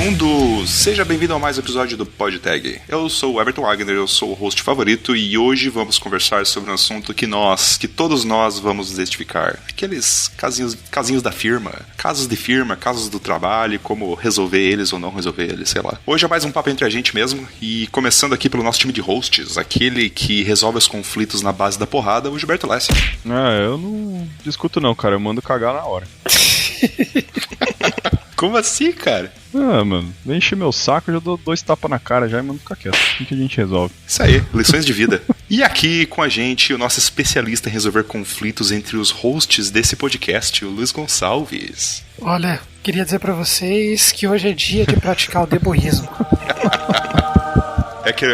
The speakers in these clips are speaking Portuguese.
mundo! Seja bem-vindo a mais um episódio do PodTag. Eu sou o Everton Wagner, eu sou o host favorito e hoje vamos conversar sobre um assunto que todos nós vamos desmistificar. Aqueles casinhos da firma, casos de firma, casos do trabalho, como resolver eles ou não resolver eles, sei lá. Hoje é mais um papo entre a gente mesmo e começando aqui pelo nosso time de hosts, aquele que resolve os conflitos na base da porrada, o Gilberto Lessi. Eu não discuto não, cara, eu mando cagar na hora. Como assim, cara? Mano, vem encher meu saco, eu já dou 2 tapas na cara já e mando ficar quieto. Assim que a gente resolve. Isso aí, lições de vida. E aqui com a gente, o nosso especialista em resolver conflitos entre os hosts desse podcast, o Luiz Gonçalves. Olha, queria dizer pra vocês que hoje é dia de praticar o deboísmo. É que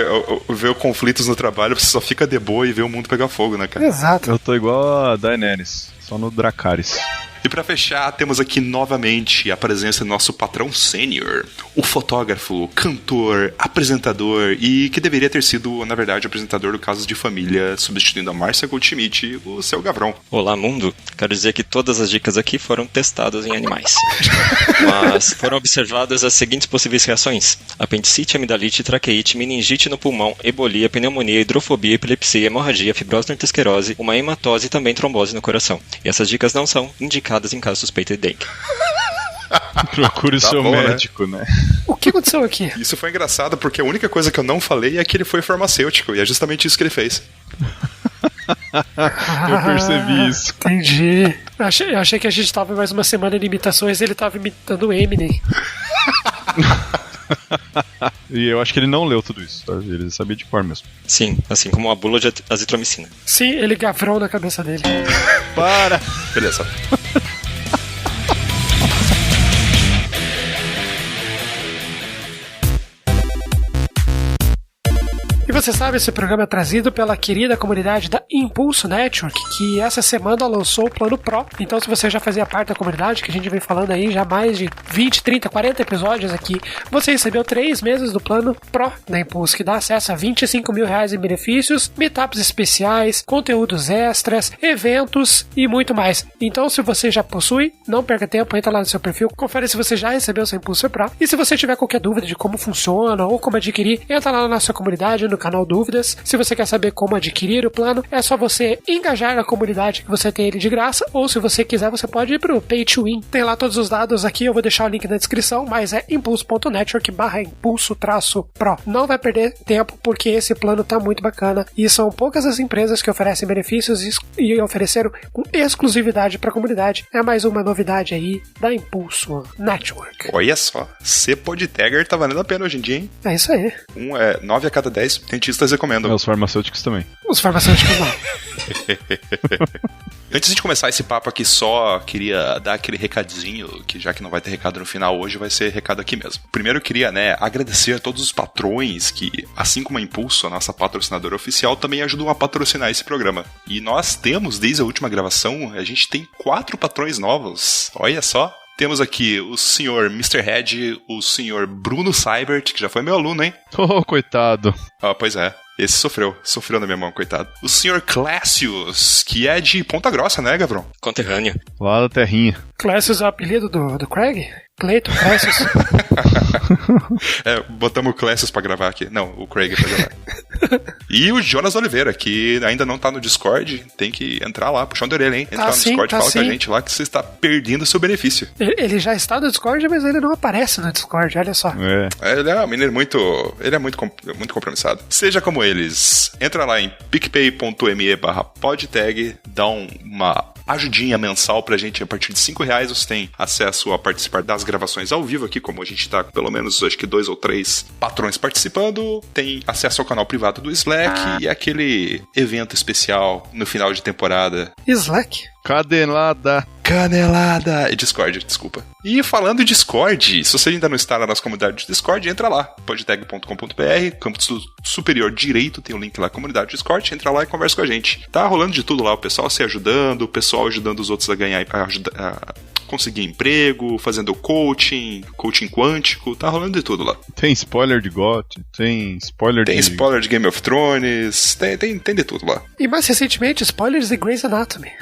ver conflitos no trabalho, você só fica de boa e vê o mundo pegar fogo, né, cara? Exato. Eu tô igual a Daenerys, só no Dracarys. E pra fechar, temos aqui novamente a presença do nosso patrão sênior, o fotógrafo, cantor, apresentador e que deveria ter sido, na verdade, apresentador do Casos de Família, substituindo a Márcia Goldschmidt, o seu Gavron. Olá, mundo. Quero dizer que todas as dicas aqui foram testadas em animais. Mas foram observadas as seguintes possíveis reações: apendicite, amidalite, traqueite, meningite no pulmão, ebolia, pneumonia, hidrofobia, epilepsia, hemorragia, fibrose arteriosclerose, uma hematose e também trombose no coração. E essas dicas não são indicadas em caso suspeito de dengue. Procure tá seu bom, médico, né? O que aconteceu aqui? Isso foi engraçado porque a única coisa que eu não falei é que ele foi farmacêutico e é justamente isso que ele fez. Eu percebi isso. Entendi. Eu achei que a gente tava mais uma semana de imitações e ele tava imitando o Eminem. E eu acho que ele não leu tudo isso, tá? Ele sabia de cor mesmo. Sim, assim como a bula de azitromicina. Sim, ele gavrou na cabeça dele. Para! Beleza. E você sabe, esse programa é trazido pela querida comunidade da Impulso Network, que essa semana lançou o Plano Pro. Então, se você já fazia parte da comunidade, que a gente vem falando aí já mais de 20, 30, 40 episódios aqui, você recebeu 3 meses do Plano Pro da Impulso, que dá acesso a R$25 mil em benefícios, meetups especiais, conteúdos extras, eventos e muito mais. Então, se você já possui, não perca tempo, entra lá no seu perfil, confere se você já recebeu seu Impulso Pro. E se você tiver qualquer dúvida de como funciona ou como adquirir, entra lá na nossa comunidade, no canal Dúvidas. Se você quer saber como adquirir o plano, é só você engajar na comunidade que você tem ele de graça, ou se você quiser, você pode ir pro Pay to Win. Tem lá todos os dados aqui, eu vou deixar o link na descrição, mas é impulso.network/impulso-pro. Não vai perder tempo, porque esse plano tá muito bacana, e são poucas as empresas que oferecem benefícios e ofereceram com exclusividade pra comunidade. É mais uma novidade aí da Impulso Network. Olha só, ser podtagger tá valendo a pena hoje em dia, hein? É isso aí. 9 a cada 10 dentistas recomendam. Os farmacêuticos também. Os farmacêuticos não. Antes de começar esse papo aqui, só queria dar aquele recadinho, que já que não vai ter recado no final hoje, vai ser recado aqui mesmo. Primeiro eu queria, agradecer a todos os patrões que, assim como a Impulso, a nossa patrocinadora oficial, também ajudam a patrocinar esse programa. E nós temos, desde a última gravação, a gente tem 4 patrões novos. Olha só. Temos aqui o senhor Mr. Head, o senhor Bruno Seibert, que já foi meu aluno, hein? Oh, coitado. Pois é. Esse sofreu na minha mão, coitado. O senhor Clécius, que é de Ponta Grossa, né, Gavrão? Conterrâneo. Lá da terrinha. Clécius é o apelido do Craig? Cleiton Clécius? Botamos o Clécius pra gravar aqui. Não, o Craig pra gravar. E o Jonas Oliveira, que ainda não tá no Discord, tem que entrar lá, puxar a orelha, hein? Entrar no Discord, fala com a gente lá que você está perdendo seu benefício. Ele já está no Discord, mas ele não aparece no Discord, olha só. Ele é um menino muito compromissado. Seja como eles, entra lá em picpay.me/podtag, dá uma ajudinha mensal pra gente. A partir de R$5 você tem acesso a participar das gravações ao vivo aqui, como a gente tá com pelo menos, acho que 2 ou 3 patrões participando, tem acesso ao canal privado do Slack e aquele evento especial no final de temporada. Slack? Canelada! Discord, desculpa. E falando em Discord, se você ainda não está na nossa comunidade de Discord, entra lá, podtag.com.br, campo superior direito, tem o link lá, comunidade de Discord, entra lá e conversa com a gente. Tá rolando de tudo lá, o pessoal se ajudando, o pessoal ajudando os outros a ganhar, a conseguir emprego, fazendo coaching quântico, tá rolando de tudo lá. Tem spoiler de GOT, tem spoiler de Game of Thrones, tem de tudo lá. E mais recentemente, spoilers de Grey's Anatomy.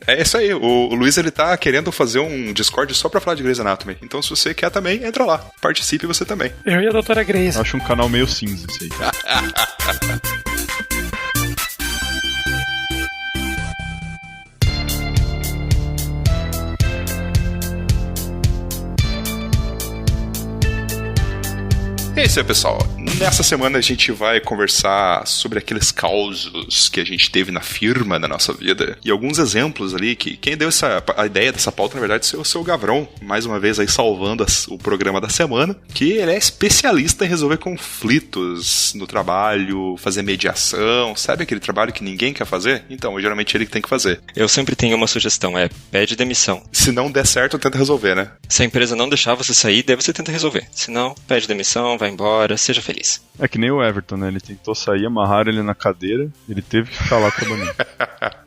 É isso aí, o Luiz ele tá querendo fazer um Discord só pra falar de Grey's Anatomy. Então se você quer também, entra lá. Participe você também. Eu e a doutora Grey's. Acho um canal meio cinza isso aí. É isso aí, pessoal. Nessa semana a gente vai conversar sobre aqueles causos que a gente teve na firma da nossa vida e alguns exemplos ali que quem deu a ideia dessa pauta, na verdade, é o seu Gavrão, mais uma vez aí salvando o programa da semana, que ele é especialista em resolver conflitos no trabalho, fazer mediação, sabe aquele trabalho que ninguém quer fazer? Então, geralmente ele que tem que fazer. Eu sempre tenho uma sugestão, pede demissão. Se não der certo, tenta resolver, né? Se a empresa não deixar você sair, daí você tenta resolver. Se não, pede demissão, vai embora, seja feliz. É que nem o Everton, né? Ele tentou sair, amarraram ele na cadeira, ele teve que ficar lá trabalhando.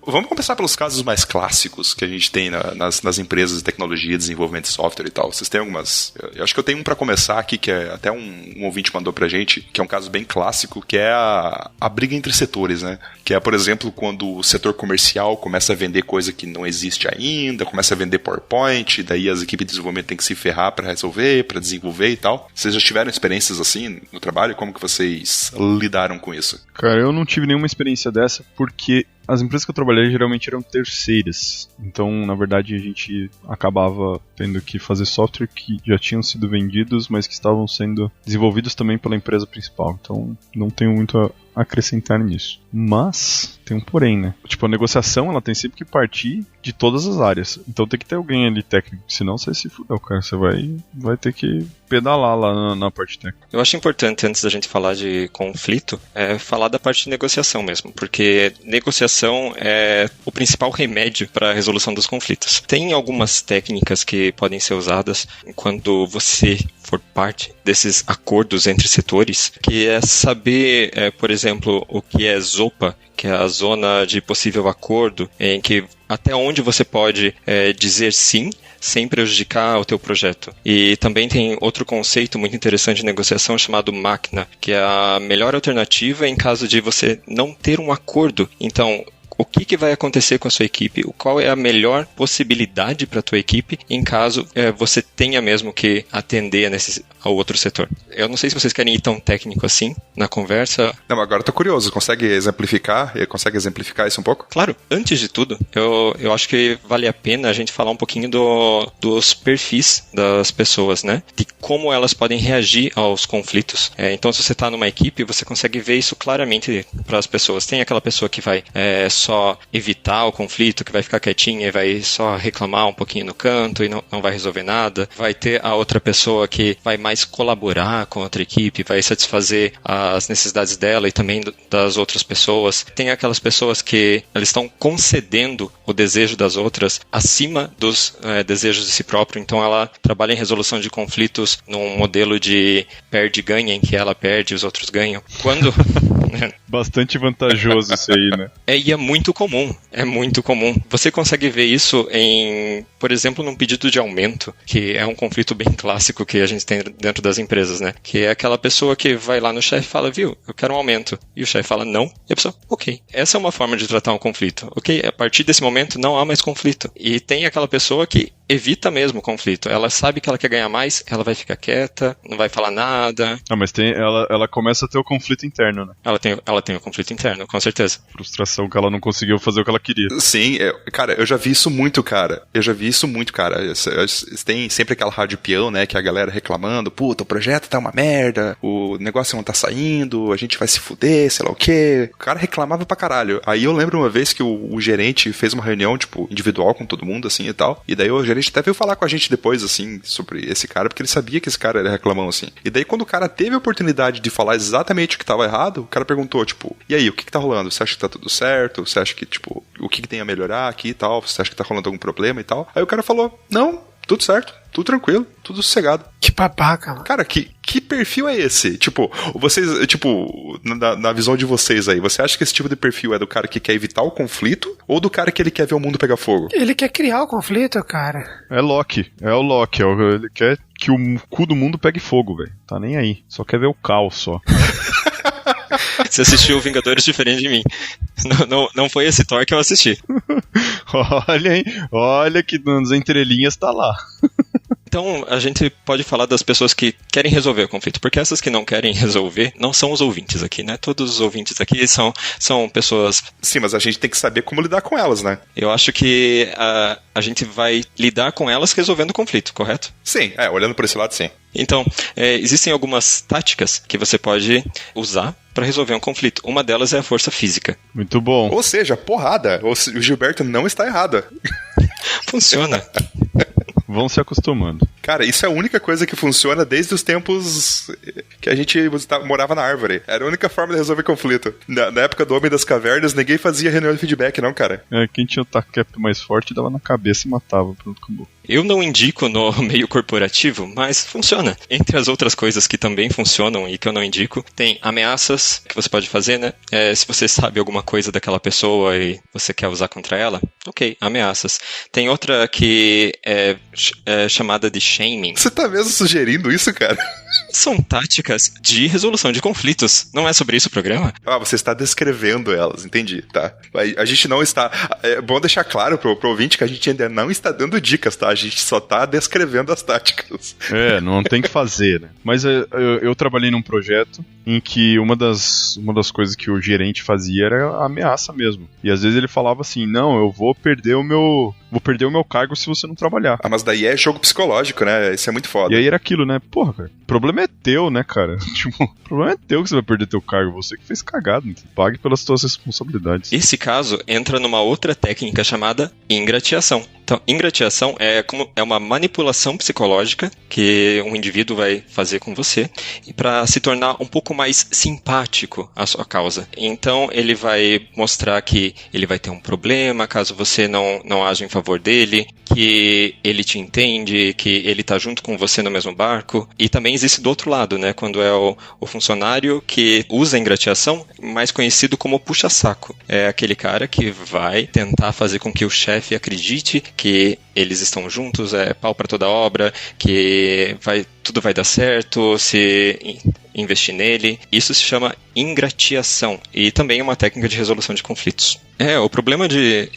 Vamos começar pelos casos mais clássicos que a gente tem nas empresas de tecnologia, desenvolvimento de software e tal. Vocês têm algumas... Eu acho que eu tenho um pra começar aqui, que é até um ouvinte mandou pra gente, que é um caso bem clássico, que é a briga entre setores, né? Que é, por exemplo, quando o setor comercial começa a vender coisa que não existe ainda, começa a vender PowerPoint, daí as equipes de desenvolvimento têm que se ferrar pra resolver, pra desenvolver e tal. Vocês já tiveram experiências assim no trabalho? Como que vocês lidaram com isso? Cara, eu não tive nenhuma experiência dessa porque as empresas que eu trabalhei geralmente eram terceiras. Então, na verdade, a gente acabava tendo que fazer software que já tinham sido vendidos, mas que estavam sendo desenvolvidos também pela empresa principal. Então, não tenho muito a acrescentar nisso. Mas tem um porém, né? Tipo, a negociação, ela tem sempre que partir de todas as áreas. Então tem que ter alguém ali técnico. Senão você se fudeu, cara. Você vai ter que pedalar lá na parte técnica. Eu acho importante, antes da gente falar de conflito, falar da parte de negociação mesmo. Porque negociação é o principal remédio para a resolução dos conflitos. Tem algumas técnicas que podem ser usadas quando você for parte desses acordos entre setores, que é saber, por exemplo, o que é ZOPA, que é a zona de possível acordo, em que até onde você pode dizer sim, sem prejudicar o teu projeto. E também tem outro conceito muito interessante de negociação chamado máquina, que é a melhor alternativa em caso de você não ter um acordo. Então, o que vai acontecer com a sua equipe? Qual é a melhor possibilidade para a tua equipe em caso você tenha mesmo que atender ao outro setor? Eu não sei se vocês querem ir tão técnico assim na conversa. Não, agora eu tô curioso. Consegue exemplificar isso um pouco? Claro. Antes de tudo, eu acho que vale a pena a gente falar um pouquinho dos perfis das pessoas, né? De como elas podem reagir aos conflitos. Então, se você está numa equipe, você consegue ver isso claramente para as pessoas. Tem aquela pessoa que vai só evitar o conflito, que vai ficar quietinha e vai só reclamar um pouquinho no canto e não vai resolver nada. Vai ter a outra pessoa que vai mais colaborar com a outra equipe, vai satisfazer as necessidades dela e também das outras pessoas. Tem aquelas pessoas que elas estão concedendo o desejo das outras acima dos desejos de si próprio. Então ela trabalha em resolução de conflitos num modelo de perde-ganha, em que ela perde e os outros ganham. Quando... Bastante vantajoso isso aí, né? E é muito comum. Você consegue ver isso por exemplo, num pedido de aumento, que é um conflito bem clássico que a gente tem dentro das empresas, né? Que é aquela pessoa que vai lá no chefe e fala, viu, eu quero um aumento. E o chefe fala, não. E a pessoa, ok. Essa é uma forma de tratar um conflito. Ok, a partir desse momento não há mais conflito. E tem aquela pessoa que evita mesmo o conflito. Ela sabe que ela quer ganhar mais, ela vai ficar quieta, não vai falar nada. Mas ela começa a ter o conflito interno, né? Ela tem o conflito interno, com certeza. Frustração que ela não conseguiu fazer o que ela queria. Sim, cara, eu já vi isso muito, cara. Tem sempre aquela rádio peão, né, que a galera reclamando, puta, o projeto tá uma merda, o negócio não tá saindo, a gente vai se fuder, sei lá o quê. O cara reclamava pra caralho. Aí eu lembro uma vez que o gerente fez uma reunião, tipo, individual com todo mundo, assim, e tal. E daí o gerente até veio falar com a gente depois, assim, sobre esse cara, porque ele sabia que esse cara era reclamão, assim. E daí quando o cara teve a oportunidade de falar exatamente o que tava errado, o cara perguntou, tipo, e aí, o que tá rolando? Você acha que tá tudo certo? Você acha que, tipo, o que tem a melhorar aqui e tal? Você acha que tá rolando algum problema e tal? Aí o cara falou, não, tudo certo, tudo tranquilo, tudo sossegado. Que babaca, mano. Cara, que perfil é esse? Tipo, vocês, tipo, na visão de vocês aí, você acha que esse tipo de perfil é do cara que quer evitar o conflito ou do cara que ele quer ver o mundo pegar fogo? Ele quer criar o conflito, cara. É o Loki. Ele quer que o cu do mundo pegue fogo, velho. Tá nem aí. Só quer ver o caos, só. Você assistiu Vingadores diferente de mim. Não foi esse Thor que eu assisti. Olha, hein? Olha que nas entrelinhas tá lá. Então, a gente pode falar das pessoas que querem resolver o conflito, porque essas que não querem resolver não são os ouvintes aqui, né? Todos os ouvintes aqui são pessoas... Sim, mas a gente tem que saber como lidar com elas, né? Eu acho que a gente vai lidar com elas resolvendo o conflito, correto? Sim, olhando por esse lado, sim. Então, existem algumas táticas que você pode usar para resolver um conflito. Uma delas é a força física. Muito bom. Ou seja, porrada. O Gilberto não está errado. Funciona. Vão se acostumando. Cara, isso é a única coisa que funciona desde os tempos que a gente morava na árvore. Era a única forma de resolver conflito. Na época do Homem das Cavernas, ninguém fazia reunião de feedback, não, cara. Quem tinha o taco mais forte dava na cabeça e matava. Pronto, acabou. Eu não indico no meio corporativo, mas funciona. Entre as outras coisas que também funcionam e que eu não indico, tem ameaças que você pode fazer, né? Se você sabe alguma coisa daquela pessoa e você quer usar contra ela, ok, ameaças. Tem outra que é chamada de shaming. Você tá mesmo sugerindo isso, cara? São táticas de resolução de conflitos. Não é sobre isso o programa? Você está descrevendo elas, entendi, tá? A gente não está... É bom deixar claro pro ouvinte que a gente ainda não está dando dicas, tá? A gente só tá descrevendo as táticas. Não tem que fazer, né? Mas eu trabalhei num projeto em que uma das coisas que o gerente fazia era a ameaça mesmo. E às vezes ele falava assim, não, eu vou perder o meu cargo se você não trabalhar. Mas daí é jogo psicológico, né? Isso é muito foda. E aí era aquilo, né? Porra, cara, o problema é teu, né, cara? Tipo, o problema é teu que você vai perder teu cargo. Você que fez cagada, né? Pague pelas suas responsabilidades. Esse caso entra numa outra técnica chamada ingratiação. Então, ingratiação é uma manipulação psicológica que um indivíduo vai fazer com você para se tornar um pouco mais simpático à sua causa. Então, ele vai mostrar que ele vai ter um problema caso você não age em favor dele, que ele te entende, que ele está junto com você no mesmo barco. E também existe do outro lado, né? Quando é o funcionário que usa a ingratiação, mais conhecido como puxa-saco. É aquele cara que vai tentar fazer com que o chefe acredite que eles estão juntos, é pau para toda obra, que tudo vai dar certo se investir nele. Isso se chama ingratiação e também é uma técnica de resolução de conflitos. O problema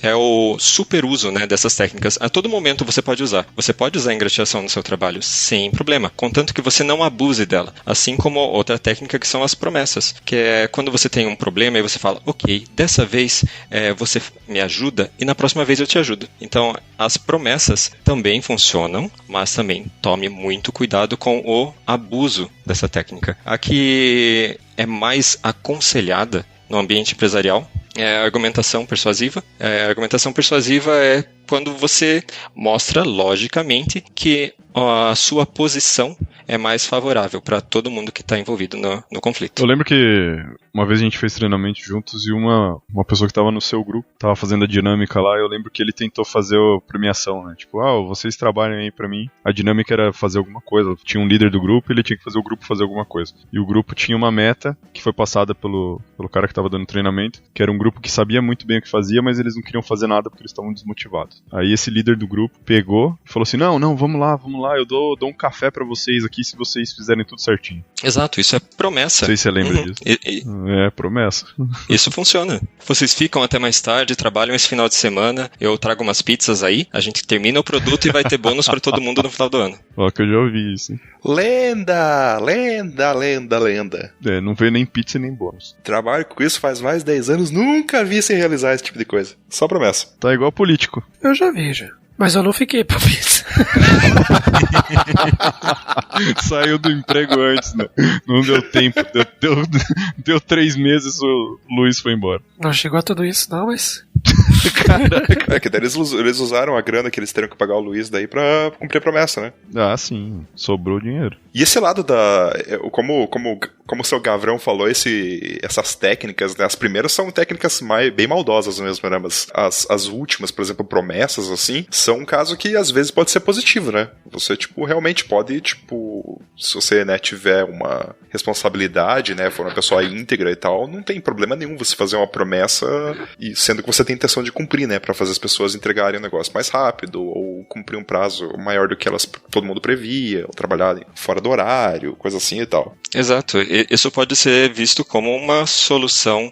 é o superuso, né, dessas técnicas. A todo momento você pode usar. Você pode usar a ingratiação no seu trabalho sem problema, contanto que você não abuse dela. Assim como outra técnica que são as promessas, que é quando você tem um problema e você fala, ok, dessa vez você me ajuda e na próxima vez eu te ajudo. Então, as promessas também funcionam, mas também tome muito cuidado com o abuso dessa técnica. A que é mais aconselhada no ambiente empresarial é a argumentação persuasiva. A argumentação persuasiva é quando você mostra logicamente que a sua posição é mais favorável para todo mundo que está envolvido no conflito. Eu lembro que uma vez a gente fez treinamento juntos e uma pessoa que estava no seu grupo estava fazendo a dinâmica lá. Eu lembro que ele tentou fazer a premiação, né? Tipo, vocês trabalham aí pra mim. A dinâmica era fazer alguma coisa. Tinha um líder do grupo e ele tinha que fazer o grupo fazer alguma coisa. E o grupo tinha uma meta que foi passada pelo cara que estava dando treinamento, que era um grupo que sabia muito bem o que fazia, mas eles não queriam fazer nada porque eles estavam desmotivados. Aí esse líder do grupo pegou e falou assim, não, vamos lá, eu dou um café pra vocês aqui se vocês fizerem tudo certinho. Exato, isso é promessa. Não sei se você lembra disso. É promessa. Isso funciona. Vocês ficam até mais tarde, trabalham esse final de semana, eu trago umas pizzas aí, a gente termina o produto e vai ter bônus pra todo mundo no final do ano. Ó, que eu já ouvi isso. Hein? Lenda! Não veio nem pizza nem bônus. Trabalho com isso faz mais de 10 anos, nunca vi sem realizar esse tipo de coisa. Só promessa. Tá igual político. Eu já vi, já. Mas eu não fiquei pra pizza. Saiu do emprego antes, né? Não deu tempo. Deu 3 meses, o Luiz foi embora. Não chegou a tudo isso, não, mas... É que daí eles usaram a grana que eles teriam que pagar o Luiz daí pra cumprir a promessa, né? Ah, sim. Sobrou dinheiro. E esse lado como o seu Gavrão falou, essas técnicas, né? As primeiras são técnicas bem maldosas mesmo, né? Mas as últimas, por exemplo, promessas, assim, são um caso que às vezes pode ser positivo, né? Você, tipo, realmente pode, tipo, se você, né, tiver uma responsabilidade, né, for uma pessoa íntegra e tal, não tem problema nenhum você fazer uma promessa, e sendo que você tem intenção de cumprir, né, pra fazer as pessoas entregarem o negócio mais rápido, ou cumprir um prazo maior do que todo mundo previa, ou trabalhar fora do horário, coisa assim e tal. Exato. Isso pode ser visto como uma solução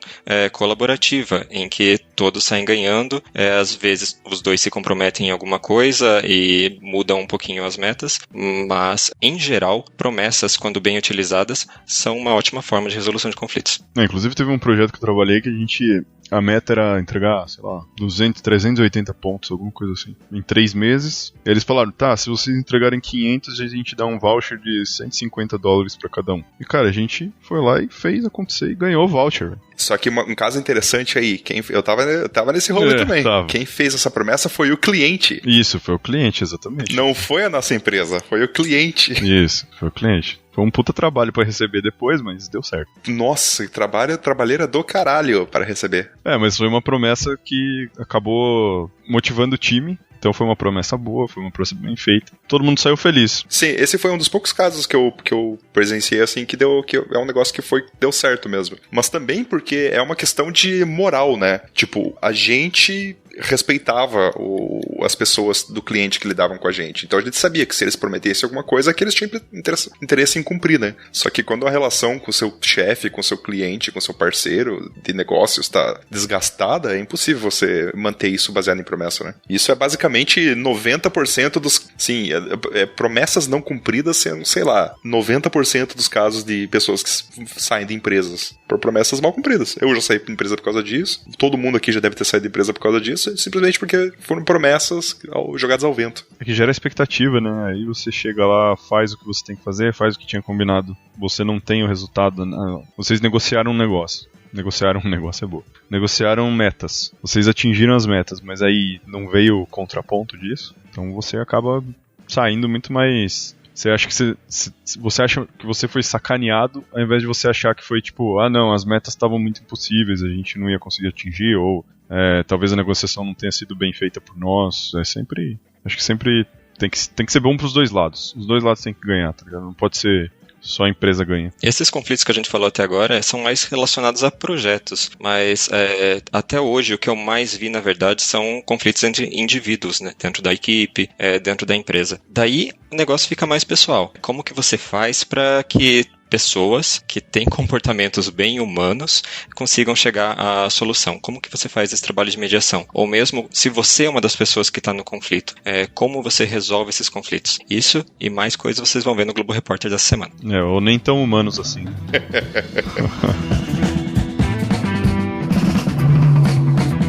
colaborativa, em que todos saem ganhando. Às vezes os dois se comprometem em alguma coisa e mudam um pouquinho as metas, mas, em geral, promessas, quando bem utilizadas, são uma ótima forma de resolução de conflitos. Inclusive teve um projeto que eu trabalhei que a meta era entregar, sei lá, 380 pontos, alguma coisa assim, em 3 meses. E eles falaram, tá, se vocês entregarem 500, a gente dá um voucher de $150 pra cada um. E, cara, a gente foi lá e fez acontecer e ganhou o voucher. Só que um caso interessante aí, eu tava nesse rolo também. Tava. Quem fez essa promessa foi o cliente. Isso, foi o cliente, exatamente. Não foi a nossa empresa, foi o cliente. Isso, foi o cliente. Foi um puta trabalho pra receber depois, mas deu certo. Nossa, trabalheira do caralho para receber. Mas foi uma promessa que acabou motivando o time. Então foi uma promessa boa, foi uma promessa bem feita. Todo mundo saiu feliz. Sim, esse foi um dos poucos casos que eu presenciei, assim, que é um negócio que deu certo mesmo. Mas também porque é uma questão de moral, né? Tipo, a gente respeitava as pessoas do cliente que lidavam com a gente. Então a gente sabia que se eles prometessem alguma coisa, que eles tinham interesse em cumprir, né? Só que quando a relação com o seu chefe, com o seu cliente, com o seu parceiro de negócios está desgastada, é impossível você manter isso baseado em promessa, né? Isso é basicamente 90% dos... Sim, promessas não cumpridas sendo, sei lá, 90% dos casos de pessoas que saem de empresas por promessas mal cumpridas. Eu já saí de empresa por causa disso. Todo mundo aqui já deve ter saído de empresa por causa disso. Simplesmente porque foram promessas jogadas ao vento. É que gera expectativa, né? Aí você chega lá, faz o que você tem que fazer, faz o que tinha combinado. Você não tem o resultado. Não. Vocês negociaram um negócio. Negociaram metas. Vocês atingiram as metas, mas aí não veio o contraponto disso. Então você acaba saindo muito mais... Você acha que você foi sacaneado, ao invés de você achar que foi tipo, não, as metas estavam muito impossíveis, a gente não ia conseguir atingir, ou talvez a negociação não tenha sido bem feita por nós. Acho que sempre tem que ser bom pros dois lados. Os dois lados têm que ganhar, tá ligado? Não pode ser só a empresa ganha. Esses conflitos que a gente falou até agora são mais relacionados a projetos, mas até hoje o que eu mais vi, na verdade, são conflitos entre indivíduos, né? Dentro da equipe, dentro da empresa. Daí o negócio fica mais pessoal. Como que você faz para que pessoas que têm comportamentos bem humanos consigam chegar à solução? Como que você faz esse trabalho de mediação? Ou mesmo, se você é uma das pessoas que está no conflito, como você resolve esses conflitos? Isso e mais coisas vocês vão ver no Globo Repórter dessa semana. Ou nem tão humanos assim.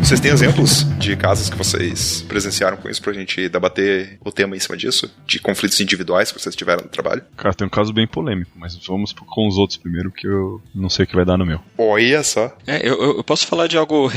Vocês têm exemplos de casos que vocês presenciaram com isso pra gente debater o tema em cima disso? De conflitos individuais que vocês tiveram no trabalho? Cara, tem um caso bem polêmico, mas vamos com os outros primeiro, que eu não sei o que vai dar no meu. Olha só. Eu posso falar de algo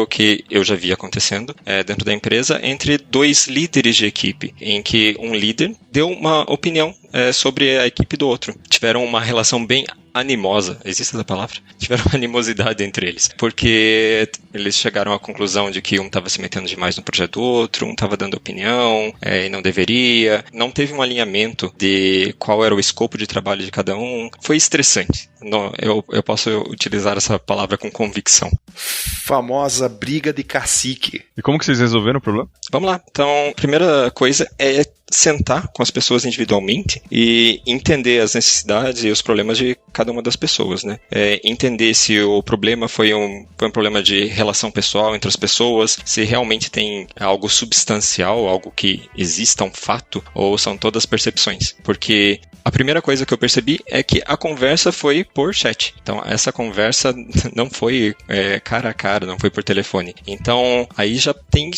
que eu já vi acontecendo dentro da empresa entre dois líderes de equipe, em que um líder deu uma opinião sobre a equipe do outro. Tiveram uma relação bem animosa, existe essa palavra? Tiveram animosidade entre eles, porque eles chegaram à conclusão de que um estava se metendo demais no projeto do outro, um estava dando opinião e não deveria, não teve um alinhamento de qual era o escopo de trabalho de cada um. Foi estressante. Não, eu posso utilizar essa palavra com convicção. Famosa briga de cacique. E como que vocês resolveram o problema? Vamos lá. Então, a primeira coisa é sentar com as pessoas individualmente e entender as necessidades e os problemas de cada uma das pessoas, né? Entender se o problema foi um problema de relação pessoal entre as pessoas, se realmente tem algo substancial, algo que exista um fato, ou são todas percepções. Porque a primeira coisa que eu percebi é que a conversa foi por chat. Então, essa conversa não foi cara a cara, não foi por telefone. Então, aí já tem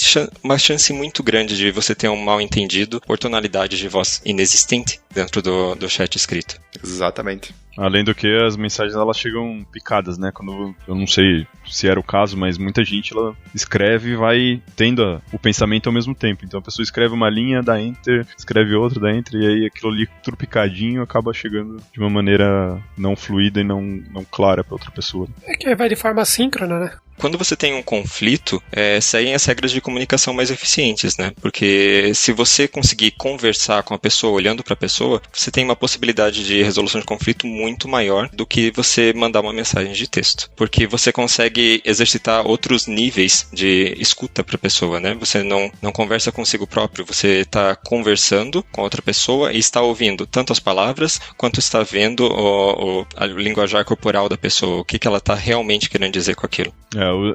uma chance muito grande de você ter um mal-entendido por tonalidade de voz inexistente dentro do chat escrito. Exatamente. Além do que, as mensagens elas chegam picadas, né? Quando eu não sei se era o caso, mas muita gente ela escreve e vai tendo o pensamento ao mesmo tempo. Então a pessoa escreve uma linha, dá enter, escreve outra, dá enter, e aí aquilo ali tudo picadinho acaba chegando de uma maneira não fluida e não clara para outra pessoa. É que vai de forma assíncrona, né? quando você tem um conflito, seguem as regras de comunicação mais eficientes, né? Porque se você conseguir conversar com a pessoa, olhando para a pessoa, você tem uma possibilidade de resolução de conflito muito maior do que você mandar uma mensagem de texto. Porque você consegue exercitar outros níveis de escuta para a pessoa, né? Você não conversa consigo próprio, você está conversando com outra pessoa e está ouvindo tanto as palavras quanto está vendo a linguajar corporal da pessoa, o que ela está realmente querendo dizer com aquilo.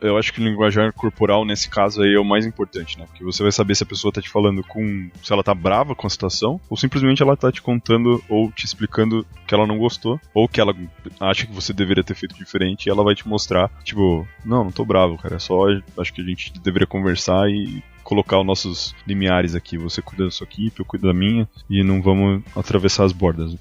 Eu acho que o linguajar corporal nesse caso aí é o mais importante, né? Porque você vai saber se a pessoa tá te falando se ela tá brava com a situação, ou simplesmente ela tá te contando ou te explicando que ela não gostou, ou que ela acha que você deveria ter feito diferente, e ela vai te mostrar, tipo, não tô bravo, cara, é só, acho que a gente deveria conversar e colocar os nossos limiares aqui. Você cuida da sua equipe, eu cuido da minha, e não vamos atravessar as bordas.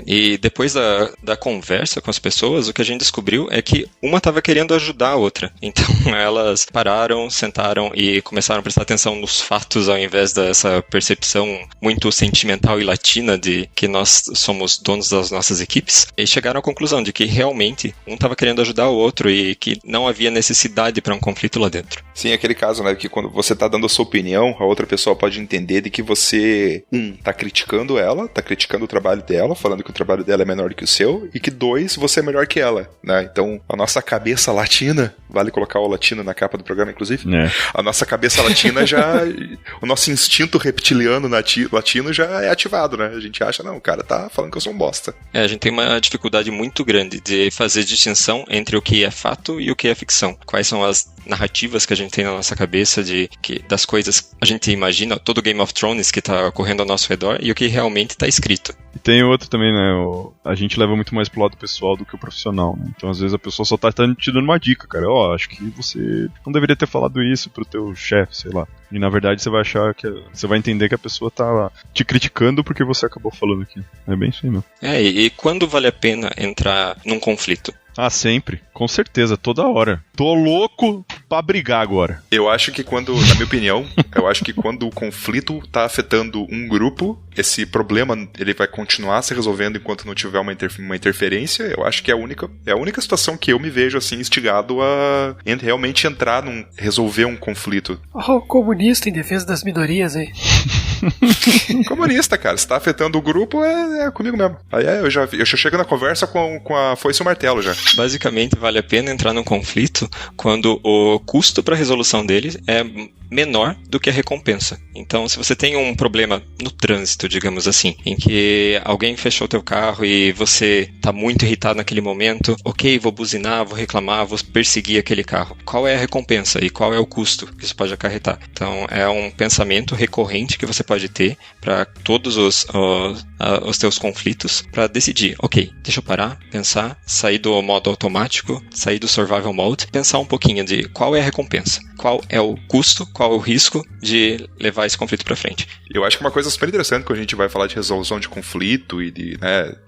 E depois da conversa com as pessoas, o que a gente descobriu é que uma estava querendo ajudar a outra. Então elas pararam, sentaram e começaram a prestar atenção nos fatos ao invés dessa percepção muito sentimental e latina de que nós somos donos das nossas equipes. E chegaram à conclusão de que realmente um estava querendo ajudar o outro e que não havia necessidade para um conflito lá dentro. Sim, aquele caso, né, que quando você está dando a sua opinião, a outra pessoa pode entender de que você, tá criticando ela, tá criticando o trabalho dela, falando que o trabalho dela é menor que o seu, e que 2, você é melhor que ela, né? Então, a nossa cabeça latina, vale colocar o latino na capa do programa, inclusive, a nossa cabeça latina o nosso instinto reptiliano latino já é ativado, né? A gente acha, não, o cara tá falando que eu sou um bosta. A gente tem uma dificuldade muito grande de fazer distinção entre o que é fato e o que é ficção. Quais são as narrativas que a gente tem na nossa cabeça das coisas que a gente imagina, todo Game of Thrones que tá ocorrendo ao nosso redor, e o que realmente tá escrito. E tem outro também, né? A gente leva muito mais pro lado pessoal do que o profissional, né? Então, às vezes, a pessoa só tá te dando uma dica, cara. Acho que você não deveria ter falado isso pro teu chefe, sei lá. E, na verdade, você vai achar você vai entender que a pessoa tá te criticando porque você acabou falando aqui. É bem isso aí, meu. E quando vale a pena entrar num conflito? Sempre. Com certeza, toda hora. Tô louco pra brigar agora. Eu acho que na minha opinião, quando o conflito tá afetando um grupo, esse problema ele vai continuar se resolvendo enquanto não tiver uma interferência. Eu acho que é a única situação que eu me vejo assim instigado a realmente resolver um conflito. O comunista em defesa das minorias aí. Comunista, cara. Se tá afetando o grupo, é comigo mesmo. Aí eu já chego na conversa com a foice e o martelo já. Basicamente, vale a pena entrar num conflito quando o custo para a resolução dele é menor do que a recompensa. Então, se você tem um problema no trânsito, digamos assim, em que alguém fechou teu carro e você tá muito irritado naquele momento, ok, vou buzinar, vou reclamar, vou perseguir aquele carro. Qual é a recompensa e qual é o custo que isso pode acarretar? Então, é um pensamento recorrente que você pode ter para todos os teus conflitos, para decidir, ok, deixa eu parar, pensar, sair do modo automático, sair do survival mode, pensar um pouquinho de qual é a recompensa, qual é o custo, qual é o risco de levar esse conflito para frente. Eu acho que uma coisa super interessante quando a gente vai falar de resolução de conflito e de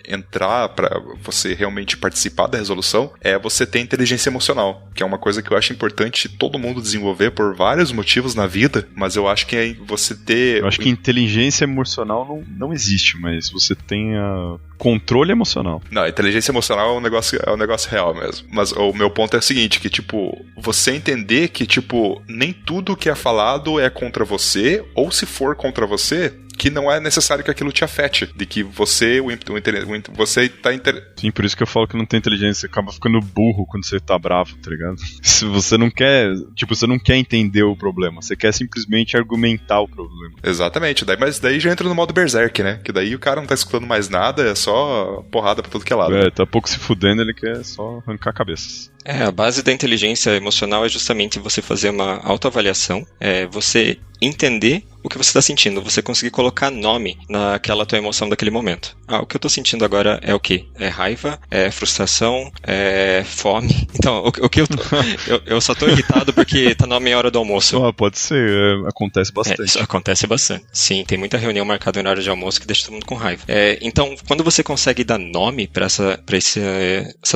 entrar para você realmente participar da resolução, é você ter inteligência emocional, que é uma coisa que eu acho importante todo mundo desenvolver por vários motivos na vida, mas eu acho que é você ter... Eu acho que inteligência emocional não existe, mas você tem controle emocional. Não, inteligência emocional é um negócio real mesmo. Mas o meu ponto é o seguinte, que você entender que nem tudo que é falado é contra você, ou se for contra você, que não é necessário que aquilo te afete, de que você tá... Sim, por isso que eu falo que não tem inteligência, você acaba ficando burro quando você tá bravo, tá ligado? Se você não quer, você não quer entender o problema, você quer simplesmente argumentar o problema. Exatamente, mas daí já entra no modo berserk, né? Que daí o cara não tá escutando mais nada, é só porrada pra tudo que é lado. Tá pouco se fudendo, ele quer só arrancar cabeças. A base da inteligência emocional é justamente você fazer uma autoavaliação, você entender o que você está sentindo, você conseguir colocar nome naquela tua emoção daquele momento. O que eu estou sentindo agora é o quê? É raiva? É frustração? É fome? Então, o que eu só estou irritado porque tá na meia hora do almoço. Pode ser, acontece bastante. Isso acontece bastante. Sim, tem muita reunião marcada na hora de almoço que deixa todo mundo com raiva. Então, quando você consegue dar nome para essa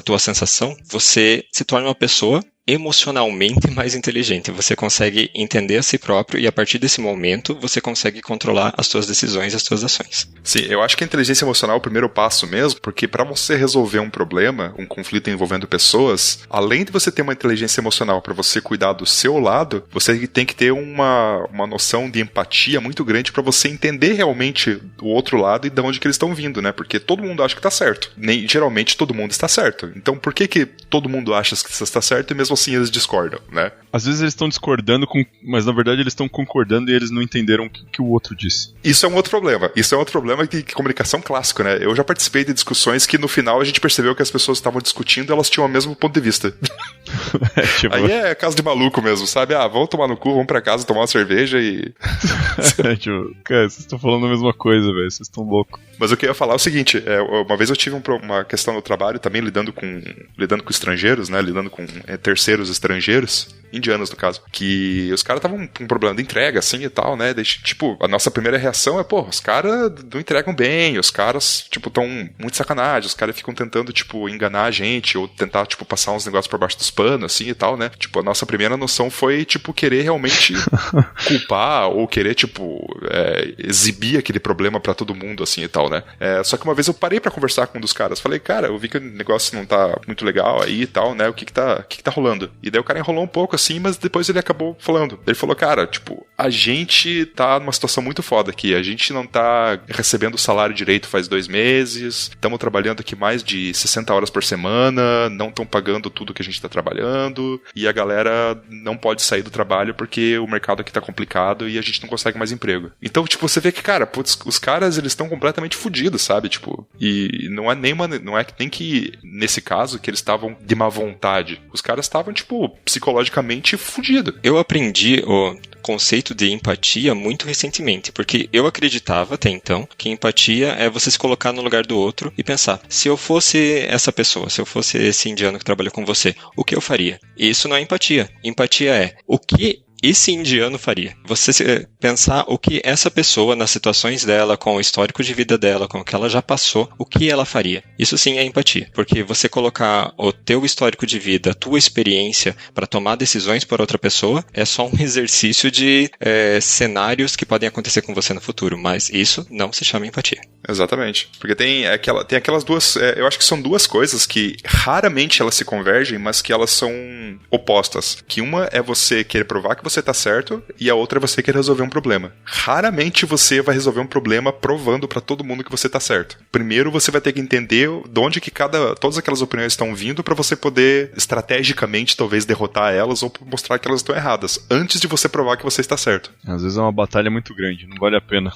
tua sensação, você se torna uma pessoa emocionalmente mais inteligente. Você consegue entender a si próprio e a partir desse momento você consegue controlar as suas decisões e as suas ações. Sim, eu acho que a inteligência emocional é o primeiro passo mesmo, porque para você resolver um problema, um conflito envolvendo pessoas, além de você ter uma inteligência emocional para você cuidar do seu lado, você tem que ter uma noção de empatia muito grande para você entender realmente o outro lado e de onde que eles estão vindo, né? Porque todo mundo acha que tá certo. Geralmente todo mundo está certo. Então por que todo mundo acha que você está certo e mesmo assim eles discordam, né? Às vezes eles estão discordando, mas na verdade eles estão concordando e eles não entenderam o que o outro disse. Isso é um outro problema. Isso é outro problema de comunicação clássico, né? Eu já participei de discussões que no final a gente percebeu que as pessoas estavam discutindo e elas tinham o mesmo ponto de vista. Aí é caso de maluco mesmo, sabe? Vamos tomar no cu, vamos pra casa tomar uma cerveja e... cara, vocês estão falando a mesma coisa, velho. Vocês estão loucos. Mas o que eu ia falar é o seguinte, uma vez eu tive uma questão no trabalho também lidando com estrangeiros, né? Lidando com terceiros estrangeiros, indianos no caso, que os caras estavam com um problema de entrega, assim, e tal, né? Tipo, a nossa primeira reação é, os caras não entregam bem, os caras, tipo, tão muito sacanagem, os caras ficam tentando, tipo, enganar a gente, ou tentar, tipo, passar uns negócios por baixo dos panos, assim, e tal, né? Tipo, a nossa primeira noção foi, tipo, querer realmente culpar, ou querer, tipo, exibir aquele problema pra todo mundo, assim, e tal, né? Só que uma vez eu parei pra conversar com um dos caras, falei, cara, eu vi que o negócio não tá muito legal aí e tal, né? O que tá rolando? E daí o cara enrolou um pouco, assim, mas depois ele acabou falando. Ele falou, cara, tipo, a gente tá numa situação muito foda aqui, a gente não tá recebendo o salário direito faz 2 meses, estamos trabalhando aqui mais de 60 horas por semana, não estão pagando tudo que a gente tá trabalhando, e a galera não pode sair do trabalho porque o mercado aqui tá complicado e a gente não consegue mais emprego. Então, tipo, você vê que, cara, putz, os caras, eles estão completamente fodidos, sabe? Tipo, e não é nem que, nesse caso, que eles estavam de má vontade. Os caras estavam, tipo, psicologicamente fodidos. Eu aprendi o conceito de empatia muito recentemente, porque eu acreditava até então que empatia é você se colocar no lugar do outro e pensar, se eu fosse essa pessoa, se eu fosse esse indiano que trabalha com você, o que eu faria? E isso não é empatia. Empatia é o que esse indiano faria. Você pensar o que essa pessoa, nas situações dela, com o histórico de vida dela, com o que ela já passou, o que ela faria. Isso sim é empatia. Porque você colocar o teu histórico de vida, a tua experiência para tomar decisões por outra pessoa, é só um exercício de cenários que podem acontecer com você no futuro. Mas isso não se chama empatia. Exatamente. Porque tem aquelas duas... eu acho que são duas coisas que raramente elas se convergem, mas que elas são opostas. Que uma é você querer provar que você tá certo, e a outra é você querer resolver um problema. Raramente você vai resolver um problema provando pra todo mundo que você tá certo. Primeiro você vai ter que entender de onde que todas aquelas opiniões estão vindo pra você poder estrategicamente talvez derrotar elas ou mostrar que elas estão erradas, antes de você provar que você está certo. Às vezes é uma batalha muito grande, não vale a pena.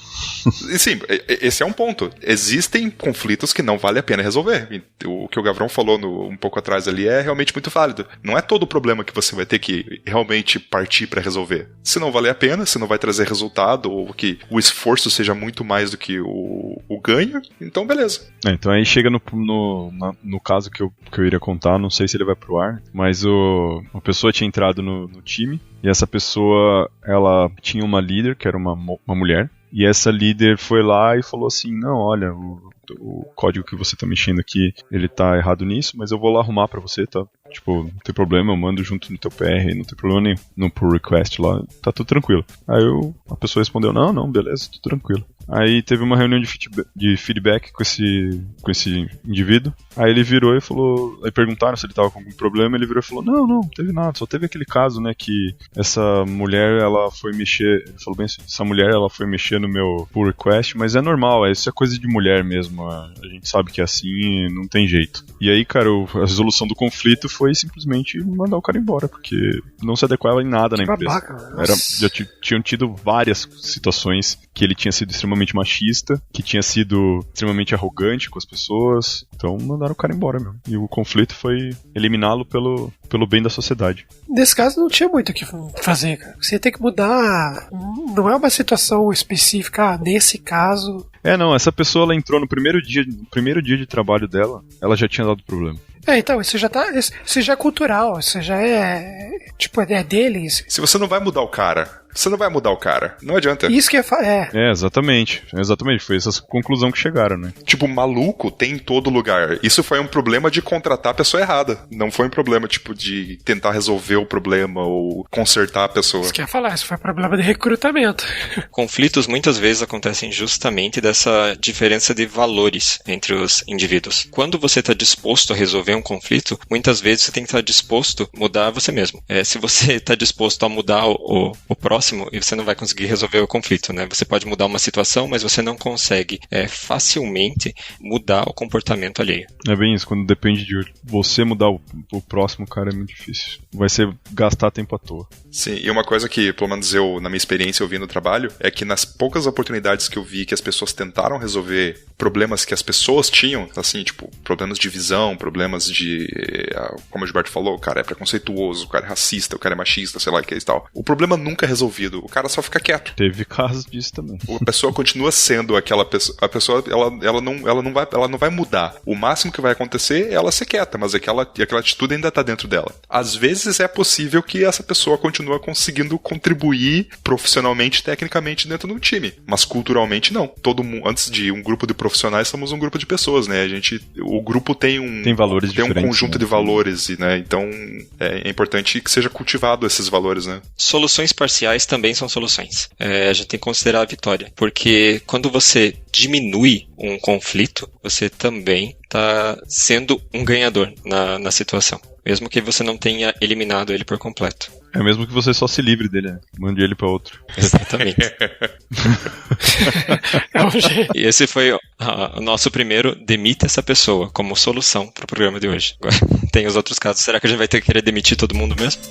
E sim, esse é um ponto. Existem conflitos que não vale a pena resolver. O que o Gavrão falou um pouco atrás ali é realmente muito válido. Não é todo problema que você vai ter que realmente partir pra resolver. Se não valer a pena, se não vai trazer resultado, ou que o esforço seja muito mais do que o ganho, então beleza. Então aí chega no caso que eu iria contar, não sei se ele vai pro ar, mas uma pessoa tinha entrado no time, e essa pessoa, ela tinha uma líder, que era uma mulher, e essa líder foi lá e falou assim, não, olha, o código que você tá mexendo aqui, ele tá errado nisso, mas eu vou lá arrumar pra você, tá? Tipo, não tem problema, eu mando junto no teu PR, não tem problema nenhum. No pull request lá, tá tudo tranquilo. Aí a pessoa respondeu, não, beleza, tudo tranquilo. Aí teve uma reunião de feedback com esse indivíduo. Aí ele virou e falou, aí perguntaram se ele tava com algum problema, ele virou e falou, não teve nada, só teve aquele caso, né, que essa mulher, ela foi mexer, ele falou bem assim, essa mulher, ela foi mexer no meu pull request, mas é normal, isso é coisa de mulher mesmo, a gente sabe que é assim, não tem jeito. E aí, cara, a resolução do conflito foi simplesmente mandar o cara embora, porque não se adequava em nada na empresa. Já tinham tido várias situações que ele tinha sido extremamente machista, que tinha sido extremamente arrogante com as pessoas, então mandaram o cara embora mesmo. E o conflito foi eliminá-lo pelo bem da sociedade. Nesse caso não tinha muito o que fazer, cara. Você tem que mudar, não é uma situação específica, nesse caso... Não, essa pessoa, ela entrou no primeiro dia de trabalho dela, ela já tinha dado problema. Então, isso já é cultural, isso já é, tipo, é deles. Se você não vai mudar o cara, você não vai mudar o cara. Não adianta. Isso que Exatamente. Foi essa conclusão que chegaram, né? Tipo, maluco tem em todo lugar. Isso foi um problema de contratar a pessoa errada. Não foi um problema, tipo, de tentar resolver o problema ou consertar a pessoa. Isso que eu ia falar, isso foi problema de recrutamento. Conflitos muitas vezes acontecem justamente dessa diferença de valores entre os indivíduos. Quando você está disposto a resolver um conflito, muitas vezes você tem que estar disposto a mudar você mesmo. Se você está disposto a mudar o próximo, você não vai conseguir resolver o conflito, né? Você pode mudar uma situação, mas você não consegue facilmente mudar o comportamento alheio. É bem isso, quando depende de você mudar o próximo, cara, é muito difícil. Vai ser gastar tempo à toa. Sim, e uma coisa que, pelo menos eu, na minha experiência, eu vi no trabalho, é que nas poucas oportunidades que eu vi que as pessoas tentaram resolver problemas que as pessoas tinham, assim, tipo, problemas de visão, problemas de, como o Gilberto falou, o cara é preconceituoso, o cara é racista, o cara é machista, sei lá o que é e tal. O problema nunca é resolvido, o cara só fica quieto. Teve casos disso também. A pessoa continua sendo aquela pessoa, a pessoa, ela não vai mudar. O máximo que vai acontecer é ela ser quieta, mas aquela atitude ainda tá dentro dela. Às vezes é possível que essa pessoa continue conseguindo contribuir profissionalmente, tecnicamente dentro do time, mas culturalmente não. Todo mundo, antes de um grupo de profissionais, somos um grupo de pessoas, né? O grupo tem valores tem diferentes, um conjunto de valores, né? Então é importante que seja cultivado esses valores, né? Soluções parciais também são soluções. A gente tem que considerar a vitória, porque quando você diminui um conflito, você também está sendo um ganhador na situação, mesmo que você não tenha eliminado ele por completo. É mesmo que você só se livre dele, né? Mande ele para outro. Exatamente. E esse foi o nosso primeiro demite essa pessoa como solução para o programa de hoje. Agora, tem os outros casos. Será que a gente vai ter que querer demitir todo mundo mesmo?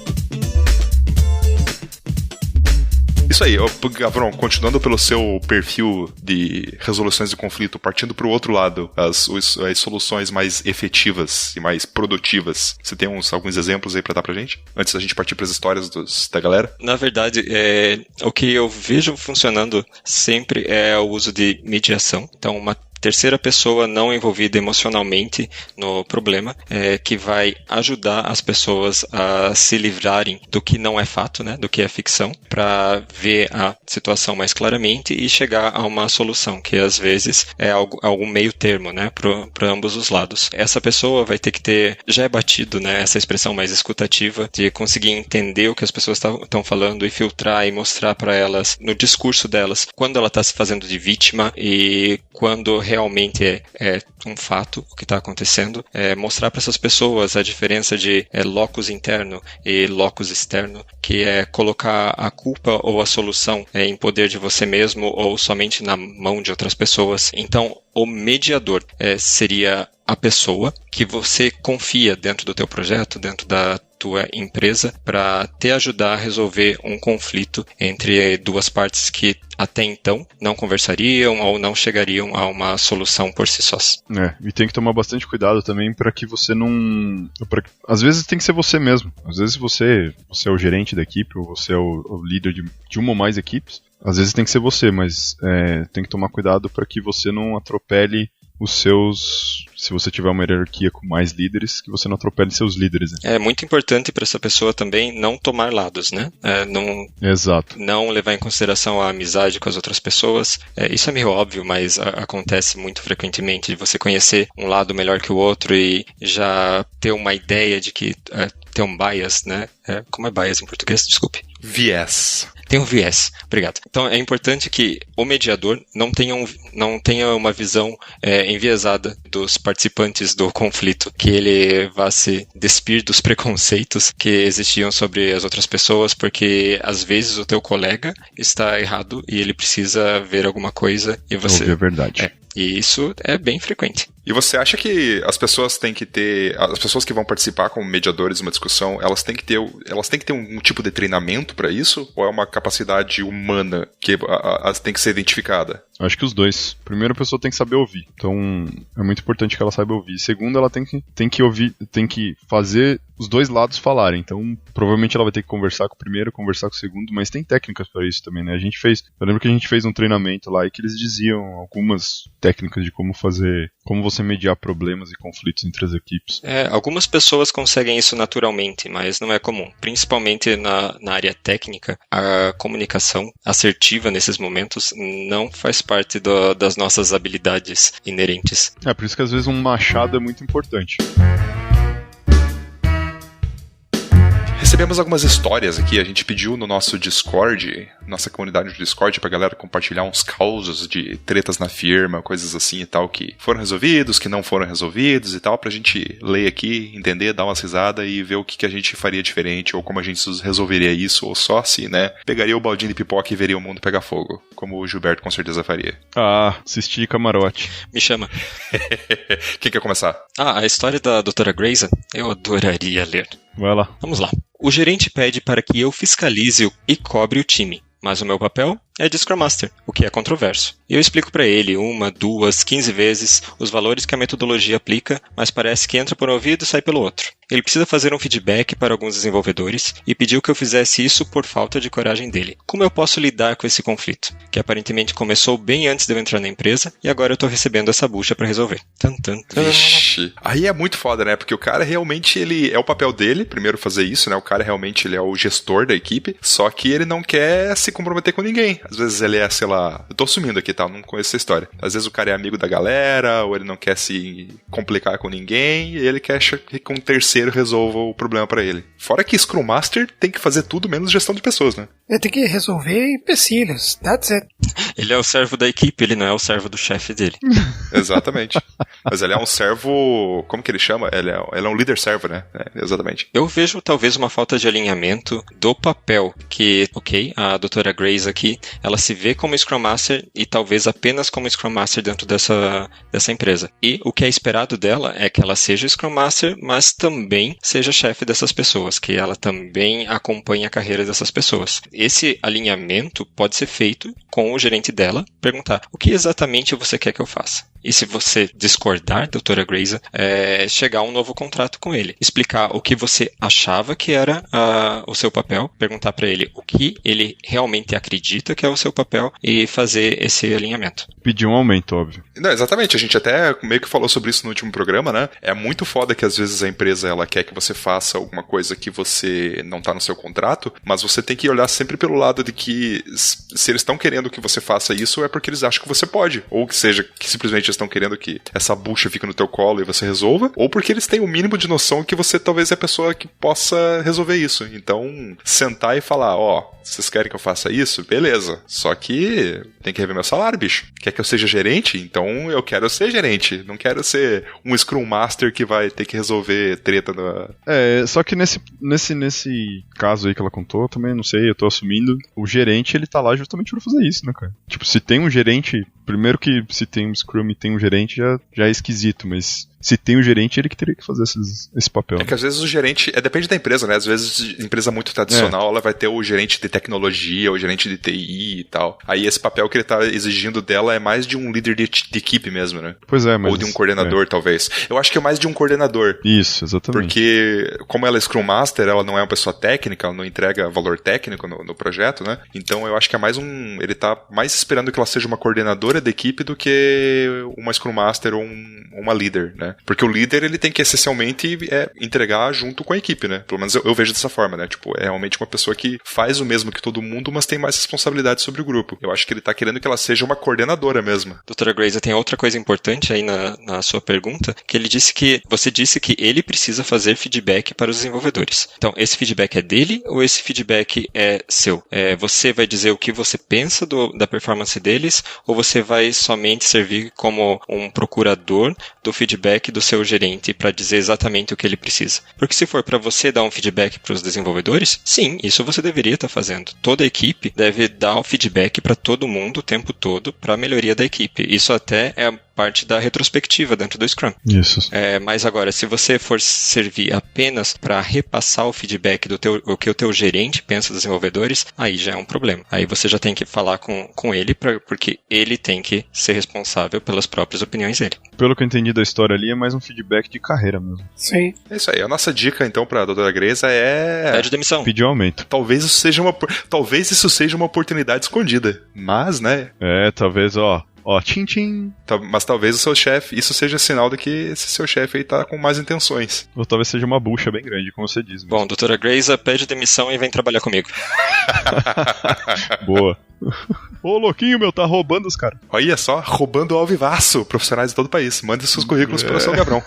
Isso aí, Gavron, continuando pelo seu perfil de resoluções de conflito, partindo para o outro lado, as soluções mais efetivas e mais produtivas. Você tem alguns exemplos aí para dar pra gente? Antes da gente partir para as histórias da galera? Na verdade, o que eu vejo funcionando sempre é o uso de mediação. Então, uma terceira pessoa não envolvida emocionalmente no problema, que vai ajudar as pessoas a se livrarem do que não é fato, né, do que é ficção, para ver a situação mais claramente e chegar a uma solução, que às vezes é algum meio termo, né, para ambos os lados. Essa pessoa vai ter que ter, já é batido, né, essa expressão mais escutativa, de conseguir entender o que as pessoas estão falando e filtrar e mostrar para elas, no discurso delas, quando ela está se fazendo de vítima e quando realmente é um fato o que está acontecendo, mostrar para essas pessoas a diferença de locus interno e locus externo, que é colocar a culpa ou a solução em poder de você mesmo ou somente na mão de outras pessoas. Então, o mediador seria a pessoa que você confia dentro do teu projeto, dentro da tua empresa, para te ajudar a resolver um conflito entre duas partes que até então não conversariam ou não chegariam a uma solução por si sós. E tem que tomar bastante cuidado também para que você não... Às vezes tem que ser você mesmo. Às vezes você é o gerente da equipe ou você é o líder de uma ou mais equipes. Às vezes tem que ser você, mas tem que tomar cuidado para que você não atropele os seus... Se você tiver uma hierarquia com mais líderes, que você não atropele seus líderes. Né? É muito importante para essa pessoa também não tomar lados, né? Exato. Não levar em consideração a amizade com as outras pessoas. Isso é meio óbvio, mas acontece muito frequentemente de você conhecer um lado melhor que o outro e já ter uma ideia de que ter um bias, né? Como é bias em português? Desculpe. Viés. Tem um viés, obrigado. Então é importante que o mediador não tenha uma visão enviesada dos participantes do conflito, que ele vá se despir dos preconceitos que existiam sobre as outras pessoas, porque às vezes o teu colega está errado e ele precisa ver alguma coisa e você... Ouvir a verdade. E isso é bem frequente. E você acha que as pessoas têm que ter... As pessoas que vão participar como mediadores de uma discussão, elas têm que ter um tipo de treinamento para isso? Ou é uma capacidade humana que tem que ser identificada? Acho que os dois. Primeiro, a pessoa tem que saber ouvir. Então, é muito importante que ela saiba ouvir. Segundo, ela tem que ouvir, tem que fazer os dois lados falarem. Então, provavelmente ela vai ter que conversar com o primeiro, conversar com o segundo, mas tem técnicas para isso também, né? Eu lembro que a gente fez um treinamento lá e que eles diziam algumas técnicas de como você mediar problemas e conflitos entre as equipes. Algumas pessoas conseguem isso naturalmente, mas não é comum. Principalmente na área técnica, a comunicação assertiva nesses momentos não faz parte das nossas habilidades inerentes. Por isso que às vezes um machado é muito importante. Recebemos algumas histórias aqui, a gente pediu no nosso Discord, nossa comunidade do Discord, pra galera compartilhar uns causos de tretas na firma, coisas assim e tal, que foram resolvidos, que não foram resolvidos e tal, pra gente ler aqui, entender, dar umas risadas e ver o que a gente faria diferente, ou como a gente resolveria isso, ou só se, né, pegaria o baldinho de pipoca e veria o mundo pegar fogo, como o Gilberto com certeza faria. Assistir camarote. Me chama. Quem quer começar? A história da Dra. Grayson, eu adoraria ler. Vai lá. Vamos lá. O gerente pede para que eu fiscalize e cobre o time, mas o meu papel é de Scrum Master, o que é controverso. E eu explico para ele 1, 2, 15 vezes os valores que a metodologia aplica, mas parece que entra por um ouvido e sai pelo outro. Ele precisa fazer um feedback para alguns desenvolvedores e pediu que eu fizesse isso por falta de coragem dele. Como eu posso lidar com esse conflito? Que aparentemente começou bem antes de eu entrar na empresa e agora eu tô recebendo essa bucha para resolver. Vixe. Aí é muito foda, né? Porque o cara realmente, ele é o papel dele, primeiro fazer isso, né? O cara realmente, ele é o gestor da equipe, só que ele não quer se comprometer com ninguém. Às vezes ele é, sei lá, eu tô assumindo aqui, tá? Não conheço essa história. Às vezes o cara é amigo da galera, ou ele não quer se complicar com ninguém, e ele quer que um terceiro resolva o problema pra ele. Fora que Scrum Master tem que fazer tudo menos gestão de pessoas, né? Ele tem que resolver empecilhos, that's it. Ele é o servo da equipe, ele não é o servo do chefe dele. Exatamente. Mas ele é um servo, como que ele chama? Ele é um líder servo, né? Exatamente. Eu vejo talvez uma falta de alinhamento do papel que, a Dra. Grace aqui, ela se vê como Scrum Master e talvez apenas como Scrum Master dentro dessa empresa. E o que é esperado dela é que ela seja Scrum Master, mas também seja chefe dessas pessoas, que ela também acompanhe a carreira dessas pessoas. Esse alinhamento pode ser feito com o gerente dela, perguntar o que exatamente você quer que eu faça. E se você discordar, Dra. Grace, chegar a um novo contrato com ele. Explicar o que você achava que era o seu papel, perguntar para ele o que ele realmente acredita que é o seu papel e fazer esse alinhamento. Pedir um aumento, óbvio. Não, exatamente, a gente até meio que falou sobre isso no último programa, né? É muito foda que às vezes a empresa ela quer que você faça alguma coisa que você não tá no seu contrato, mas você tem que olhar sempre pelo lado de que se eles estão querendo que você faça isso é porque eles acham que você pode, ou que seja, que simplesmente estão querendo que essa bucha fique no teu colo e você resolva, ou porque eles têm o mínimo de noção que você talvez é a pessoa que possa resolver isso. Então, sentar e falar, vocês querem que eu faça isso? Beleza. Só que tem que rever meu salário, bicho. Quer que eu seja gerente? Então eu quero ser gerente. Não quero ser um Scrum Master que vai ter que resolver treta na... Só que nesse caso aí que ela contou, também não sei, eu tô assumindo, o gerente, ele tá lá justamente pra fazer isso, né, cara? Tipo, se tem um gerente, primeiro que se tem um Scrum e tem um gerente, já é esquisito, mas... Se tem um gerente, ele que teria que fazer esse papel. É que às vezes o gerente... depende da empresa, né? Às vezes, empresa muito tradicional, ela vai ter o gerente de tecnologia, o gerente de TI e tal. Aí esse papel que ele tá exigindo dela é mais de um líder de equipe mesmo, né? Pois é, mas... Ou de um coordenador, talvez. Eu acho que é mais de um coordenador. Isso, exatamente. Porque, como ela é Scrum Master, ela não é uma pessoa técnica, ela não entrega valor técnico no projeto, né? Então eu acho que é mais ele tá mais esperando que ela seja uma coordenadora da equipe do que uma Scrum Master ou uma líder, né? Porque o líder, ele tem que essencialmente entregar junto com a equipe, né? Pelo menos eu vejo dessa forma, né? Tipo, é realmente uma pessoa que faz o mesmo que todo mundo, mas tem mais responsabilidade sobre o grupo. Eu acho que ele tá querendo que ela seja uma coordenadora mesmo. Dra. Grace, tem outra coisa importante aí na sua pergunta, que você disse que ele precisa fazer feedback para os desenvolvedores. Então, esse feedback é dele ou esse feedback é seu? Você vai dizer o que você pensa da performance deles ou você vai somente servir como um procurador do feedback do seu gerente para dizer exatamente o que ele precisa? Porque se for para você dar um feedback para os desenvolvedores, sim, isso você deveria estar fazendo. Toda a equipe deve dar o feedback para todo mundo o tempo todo para a melhoria da equipe. Isso até é parte da retrospectiva dentro do Scrum. Isso. Mas agora, se você for servir apenas para repassar o feedback o que o teu gerente pensa dos desenvolvedores, aí já é um problema. Aí você já tem que falar com ele, porque ele tem que ser responsável pelas próprias opiniões dele. Pelo que eu entendi da história ali, é mais um feedback de carreira mesmo. Sim. É isso aí. A nossa dica, então, pra doutora Greza é... Pede demissão. Pedir um aumento. Talvez isso seja uma oportunidade escondida. Mas, né? Talvez, ó, tchim-tchim. Mas talvez o seu chefe, isso seja sinal de que esse seu chefe aí tá com mais intenções. Ou talvez seja uma bucha bem grande, como você diz. Bom, doutora Greza, pede demissão e vem trabalhar comigo. Boa. Ô, louquinho, meu, tá roubando os caras. Olha só, roubando ao vivaço, profissionais de todo o país. Mande seus currículos para o seu Gabrão.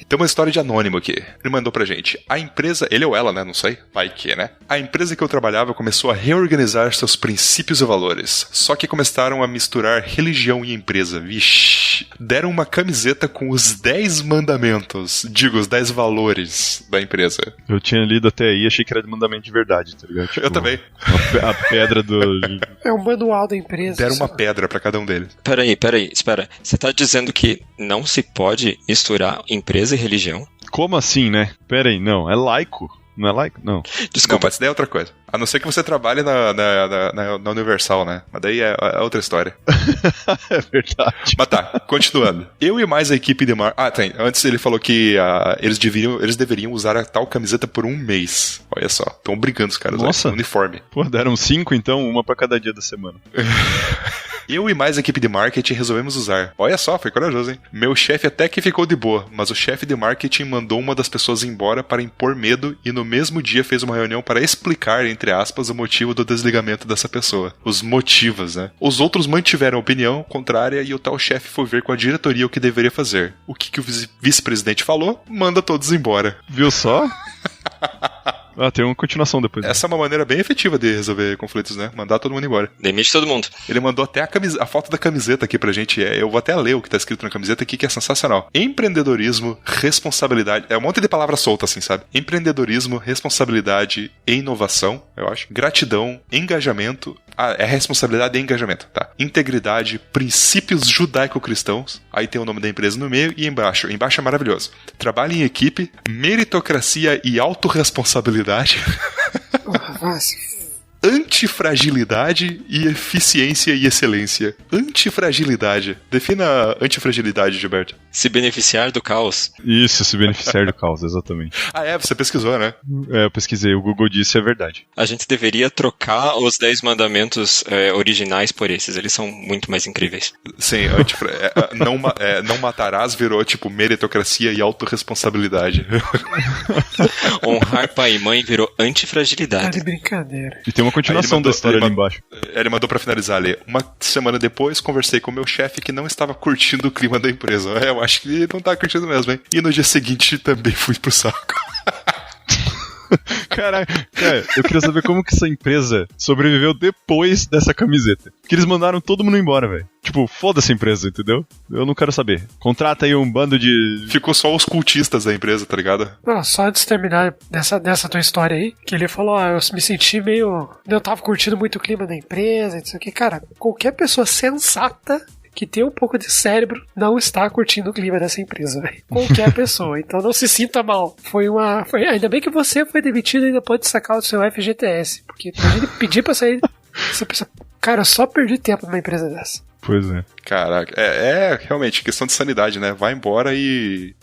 Tem uma história de anônimo aqui. Ele mandou pra gente. A empresa, ele ou ela, né? Não sei. Vai que, né? A empresa que eu trabalhava começou a reorganizar seus princípios e valores. Só que começaram a misturar religião e empresa. Vixe. Deram uma camiseta com os 10 mandamentos. Digo, os 10 valores da empresa. Eu tinha lido até aí, achei que era de mandamento de verdade, tá ligado? Tipo, eu também. A pedra do... É um manual da empresa. Deram uma pedra pra cada um deles. Peraí, espera. Você tá dizendo que não se pode misturar empresa e religião? Como assim, né? Pera aí, não. É laico. Não é laico? Não. Desculpa. Não, mas daí é outra coisa. A não ser que você trabalhe na Universal, né? Mas daí é outra história. É verdade. Mas tá, continuando. Eu e mais a equipe de marketing... Antes ele falou que eles deveriam usar a tal camiseta por um mês. Olha só. Estão brigando os caras. Nossa. Aí, uniforme. Pô, deram 5 então, uma pra cada dia da semana. Eu e mais a equipe de marketing resolvemos usar. Olha só, foi corajoso, hein? Meu chefe até que ficou de boa, mas o chefe de marketing mandou uma das pessoas embora para impor medo e no mesmo dia fez uma reunião para explicar, entre aspas, o motivo do desligamento dessa pessoa. Os motivos, né? Os outros mantiveram a opinião contrária e o tal chefe foi ver com a diretoria o que deveria fazer. O que o vice-presidente falou? Manda todos embora. Viu só? Tem uma continuação depois. Essa é uma maneira bem efetiva de resolver conflitos, né? Mandar todo mundo embora. Demite todo mundo. Ele mandou até a foto da camiseta aqui pra gente. Eu vou até ler o que tá escrito na camiseta aqui, que é sensacional. Empreendedorismo, responsabilidade... É um monte de palavras soltas, assim, sabe? Empreendedorismo, responsabilidade e inovação, eu acho. Gratidão, engajamento... é responsabilidade e engajamento, tá? Integridade, princípios judaico-cristãos. Aí tem o nome da empresa no meio e embaixo. Embaixo é maravilhoso. Trabalho em equipe, meritocracia e autorresponsabilidade. Antifragilidade e eficiência e excelência. Antifragilidade. Defina antifragilidade, Gilberto. Se beneficiar do caos. Isso, se beneficiar do caos, exatamente. Você pesquisou, né? Eu pesquisei, o Google disse é verdade. A gente deveria trocar os 10 mandamentos originais por esses, eles são muito mais incríveis. Sim, não matarás virou tipo meritocracia e autorresponsabilidade. Honrar pai e mãe virou antifragilidade. Tá de brincadeira. E tem uma continuação da história ali embaixo. Ele mandou pra finalizar ali. Uma semana depois, conversei com o meu chefe que não estava curtindo o clima da empresa. Eu acho que ele não tá curtindo mesmo, hein? E no dia seguinte também fui pro saco. Caraca, eu queria saber como que essa empresa sobreviveu depois dessa camiseta. Porque eles mandaram todo mundo embora, velho. Tipo, foda-se a empresa, entendeu? Eu não quero saber. Contrata aí um bando de... Ficou só os cultistas da empresa, tá ligado? Não, só antes de terminar dessa tua história aí, que ele falou, eu me senti meio... Eu tava curtindo muito o clima da empresa, isso aqui. Cara, qualquer pessoa sensata que tem um pouco de cérebro não está curtindo o clima dessa empresa, velho. Qualquer pessoa. Então não se sinta mal. Ainda bem que você foi demitido e ainda pode sacar o seu FGTS. Porque imagina pedir pra sair. Você pensa, cara, eu só perdi tempo numa empresa dessa. Pois é. Caraca, realmente questão de sanidade, né? Vai embora e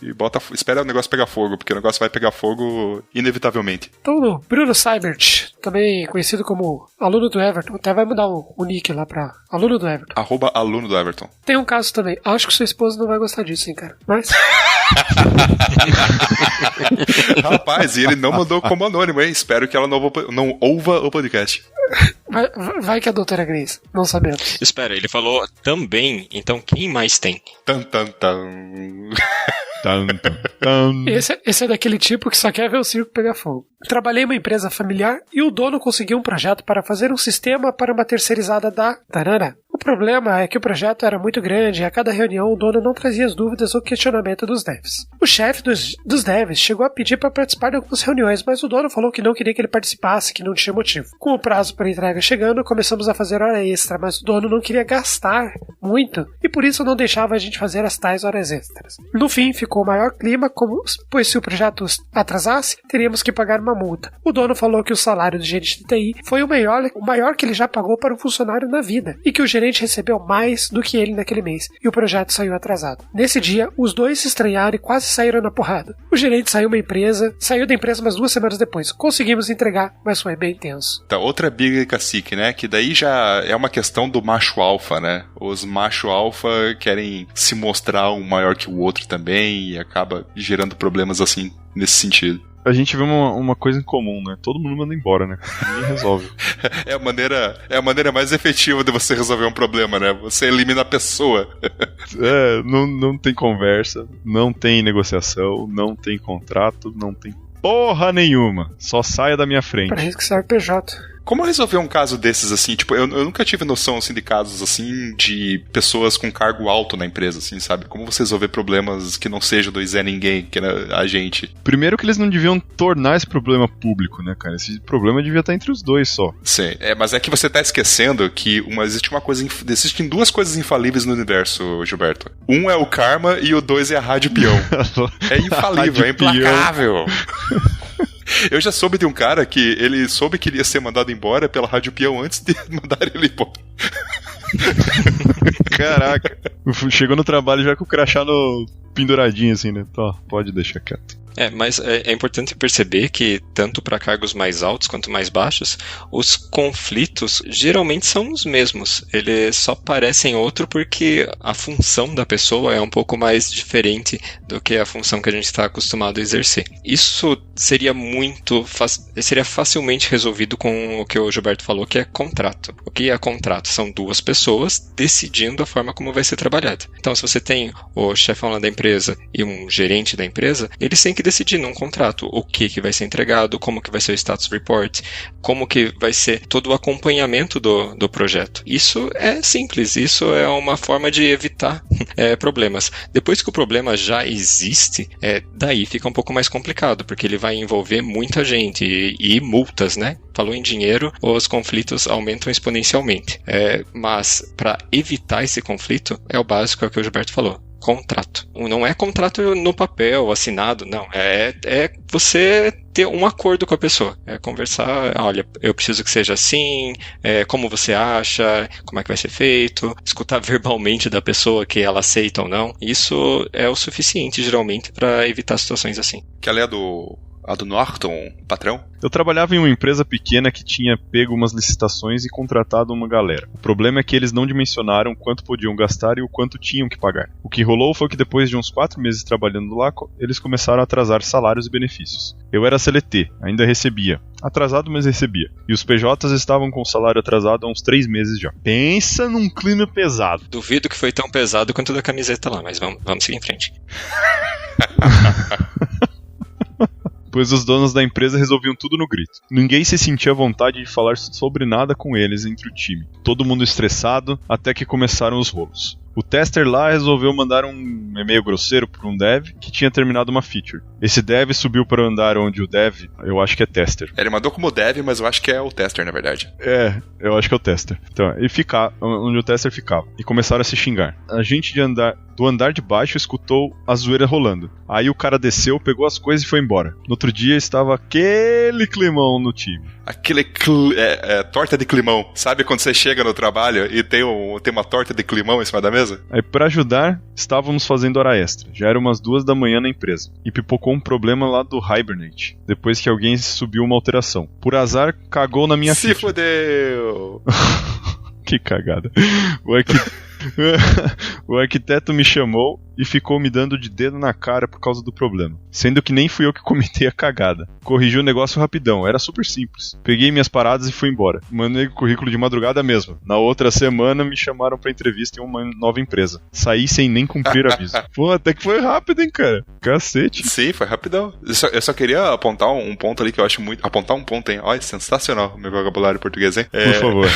espera o negócio pegar fogo, porque o negócio vai pegar fogo inevitavelmente. Então, o Bruno Seibert, também conhecido como aluno do Everton, até vai mudar o nick lá pra aluno do Everton. @aluno do Everton. Tem um caso também. Acho que sua esposa não vai gostar disso, hein, cara. Mas... Rapaz, e ele não mandou como anônimo, hein? Espero que ela não ouva o podcast. Vai que a doutora Grace, não sabemos. Espera, ele falou também, então quem mais tem? Esse é daquele tipo que só quer ver o circo pegar fogo. Trabalhei em uma empresa familiar e o dono conseguiu um projeto para fazer um sistema para uma terceirizada da... problema é que o projeto era muito grande e a cada reunião o dono não trazia as dúvidas ou questionamento dos devs. O chefe dos devs chegou a pedir para participar de algumas reuniões, mas o dono falou que não queria que ele participasse, que não tinha motivo. Com o prazo para entrega chegando, começamos a fazer hora extra, mas o dono não queria gastar muito e por isso não deixava a gente fazer as tais horas extras. No fim, ficou o maior clima, pois se o projeto atrasasse, teríamos que pagar uma multa. O dono falou que o salário do gerente de TI foi o maior que ele já pagou para um funcionário na vida, e que o gerente recebeu mais do que ele naquele mês, e o projeto saiu atrasado. Nesse dia, os dois se estranharam e quase saíram na porrada. O gerente saiu da empresa umas 2 semanas depois. Conseguimos entregar, mas foi bem tenso. Tá, outra briga de cacique, né? Que daí já é uma questão do macho alfa, né? Os macho alfa querem se mostrar um maior que o outro também e acaba gerando problemas assim, nesse sentido. A gente vê uma coisa em comum, né? Todo mundo manda embora, né? Ninguém resolve. É a maneira mais efetiva de você resolver um problema, né? Você elimina a pessoa. Não tem conversa, não tem negociação, não tem contrato, não tem porra nenhuma. Só saia da minha frente. Para isso que serve PJ. Como resolver um caso desses, assim? Tipo, eu nunca tive noção, assim, de casos, assim, de pessoas com cargo alto na empresa, assim, sabe? Como você resolver problemas que não sejam do Zé Ninguém, que era a gente? Primeiro que eles não deviam tornar esse problema público, né, cara? Esse problema devia estar entre os dois só. Sim, mas é que você tá esquecendo que existem 2 coisas infalíveis no universo, Gilberto. Um é o karma e o 2 é a rádio peão. É infalível, é implacável. Eu já soube de um cara que ele soube que iria ser mandado embora pela Rádio Peão antes de mandar ele embora. Caraca. Chegou no trabalho já com o crachá no penduradinho assim, né? Tá, pode deixar quieto. Mas é importante perceber que, tanto para cargos mais altos quanto mais baixos, os conflitos geralmente são os mesmos. Eles só parecem outro porque a função da pessoa é um pouco mais diferente do que a função que a gente está acostumado a exercer. Isso seria facilmente resolvido com o que o Gilberto falou, que é contrato. O que é contrato? São 2 pessoas decidindo a forma como vai ser trabalhado. Então, se você tem o chefão lá da empresa e um gerente da empresa, eles têm que decidir num contrato o que vai ser entregado, como que vai ser o status report, como que vai ser todo o acompanhamento do projeto. Isso é simples, isso é uma forma de evitar problemas. Depois que o problema já existe, daí fica um pouco mais complicado, porque ele vai envolver muita gente e multas, né? Falou em dinheiro, os conflitos aumentam exponencialmente. Mas para evitar esse conflito, é o básico, é o que o Gilberto falou. Contrato. Não é contrato no papel, assinado, não. É você ter um acordo com a pessoa. É conversar, olha, eu preciso que seja assim, como você acha, como é que vai ser feito, escutar verbalmente da pessoa que ela aceita ou não. Isso é o suficiente, geralmente, para evitar situações assim. Que ela é a do Norton, patrão? Eu trabalhava em uma empresa pequena que tinha pego umas licitações e contratado uma galera. O problema é que eles não dimensionaram quanto podiam gastar e o quanto tinham que pagar. O que rolou foi que depois de uns 4 meses trabalhando lá, eles começaram a atrasar salários e benefícios. Eu era CLT, ainda recebia. Atrasado, mas recebia. E os PJs estavam com o salário atrasado há uns 3 meses já. Pensa num clima pesado. Duvido que foi tão pesado quanto o da camiseta lá, mas vamos seguir em frente. Pois os donos da empresa resolviam tudo no grito. Ninguém se sentia à vontade de falar sobre nada com eles entre o time. Todo mundo estressado, até que começaram os rolos. O tester lá resolveu mandar um e-mail grosseiro para um dev que tinha terminado uma feature. Esse dev subiu para o andar onde o dev, eu acho que é tester. Ele mandou como dev, mas eu acho que é o tester, na verdade. Eu acho que é o tester. Então, ele ficava onde o tester ficava. E começaram a se xingar. A gente do andar de baixo escutou a zoeira rolando. Aí o cara desceu, pegou as coisas e foi embora. No outro dia estava aquele climão no time. Aquele torta de climão. Sabe quando você chega no trabalho e tem uma torta de climão em cima da mesa? Aí, pra ajudar, estávamos fazendo hora extra. Já eram umas 2 da manhã na empresa. E pipocou um problema lá do Hibernate, depois que alguém subiu uma alteração. Por azar, cagou na minha Se fodeu! Que cagada. O arquiteto me chamou e ficou me dando de dedo na cara por causa do problema. Sendo que nem fui eu que cometei a cagada. Corrigi o negócio rapidão, era super simples. Peguei minhas paradas e fui embora. Mandei o currículo de madrugada mesmo. Na outra semana me chamaram pra entrevista em uma nova empresa. Saí sem nem cumprir aviso. Pô, até que foi rápido, hein, cara? Cacete. Sim, foi rapidão. Eu só queria apontar um ponto ali que eu acho muito... Apontar um ponto, hein? Olha, sensacional meu vocabulário português, hein? Por favor.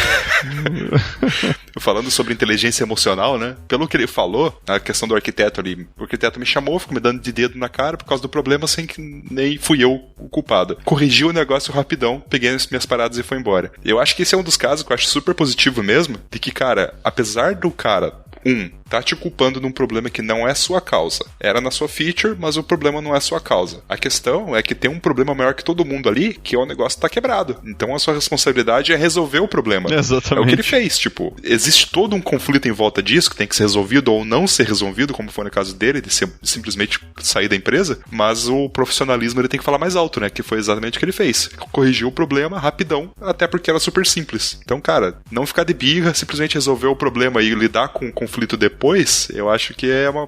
Falando sobre inteligência emocional, né? Pelo que ele falou, a questão do arquiteto ali. O arquiteto me chamou, ficou me dando de dedo na cara por causa do problema, sem que nem fui eu o culpado. Corrigi o negócio rapidão, peguei as minhas paradas e foi embora. Eu acho que esse é um dos casos que eu acho super positivo mesmo, de que, cara, apesar do cara... tá te culpando de um problema que não é sua causa. Era na sua feature, mas o problema não é sua causa. A questão é que tem um problema maior que todo mundo ali, que é o negócio tá quebrado. Então a sua responsabilidade é resolver o problema. Exatamente. É o que ele fez, tipo, existe todo um conflito em volta disso, que tem que ser resolvido ou não ser resolvido, como foi no caso dele, de simplesmente sair da empresa, mas o profissionalismo ele tem que falar mais alto, né, que foi exatamente o que ele fez. Corrigiu o problema rapidão, até porque era super simples. Então, cara, não ficar de birra, simplesmente resolver o problema e lidar com o conflito depois, eu acho que é uma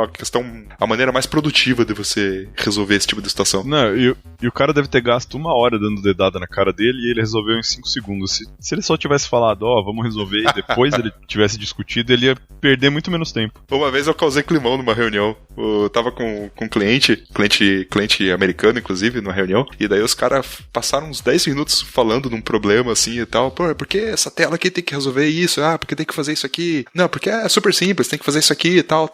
questão, a maneira mais produtiva de você resolver esse tipo de situação. Não, e o cara deve ter gasto 1 hora dando dedada na cara dele e ele resolveu em 5 segundos. Se ele só tivesse falado, vamos resolver, e depois ele tivesse discutido, ele ia perder muito menos tempo. Uma vez eu causei climão numa reunião. Eu tava com um cliente americano, inclusive, numa reunião, e daí os caras passaram uns 10 minutos falando num problema assim e tal. Pô, por que essa tela aqui tem que resolver isso? Porque tem que fazer isso aqui. Não, porque é super simples, tem que fazer isso aqui, tal.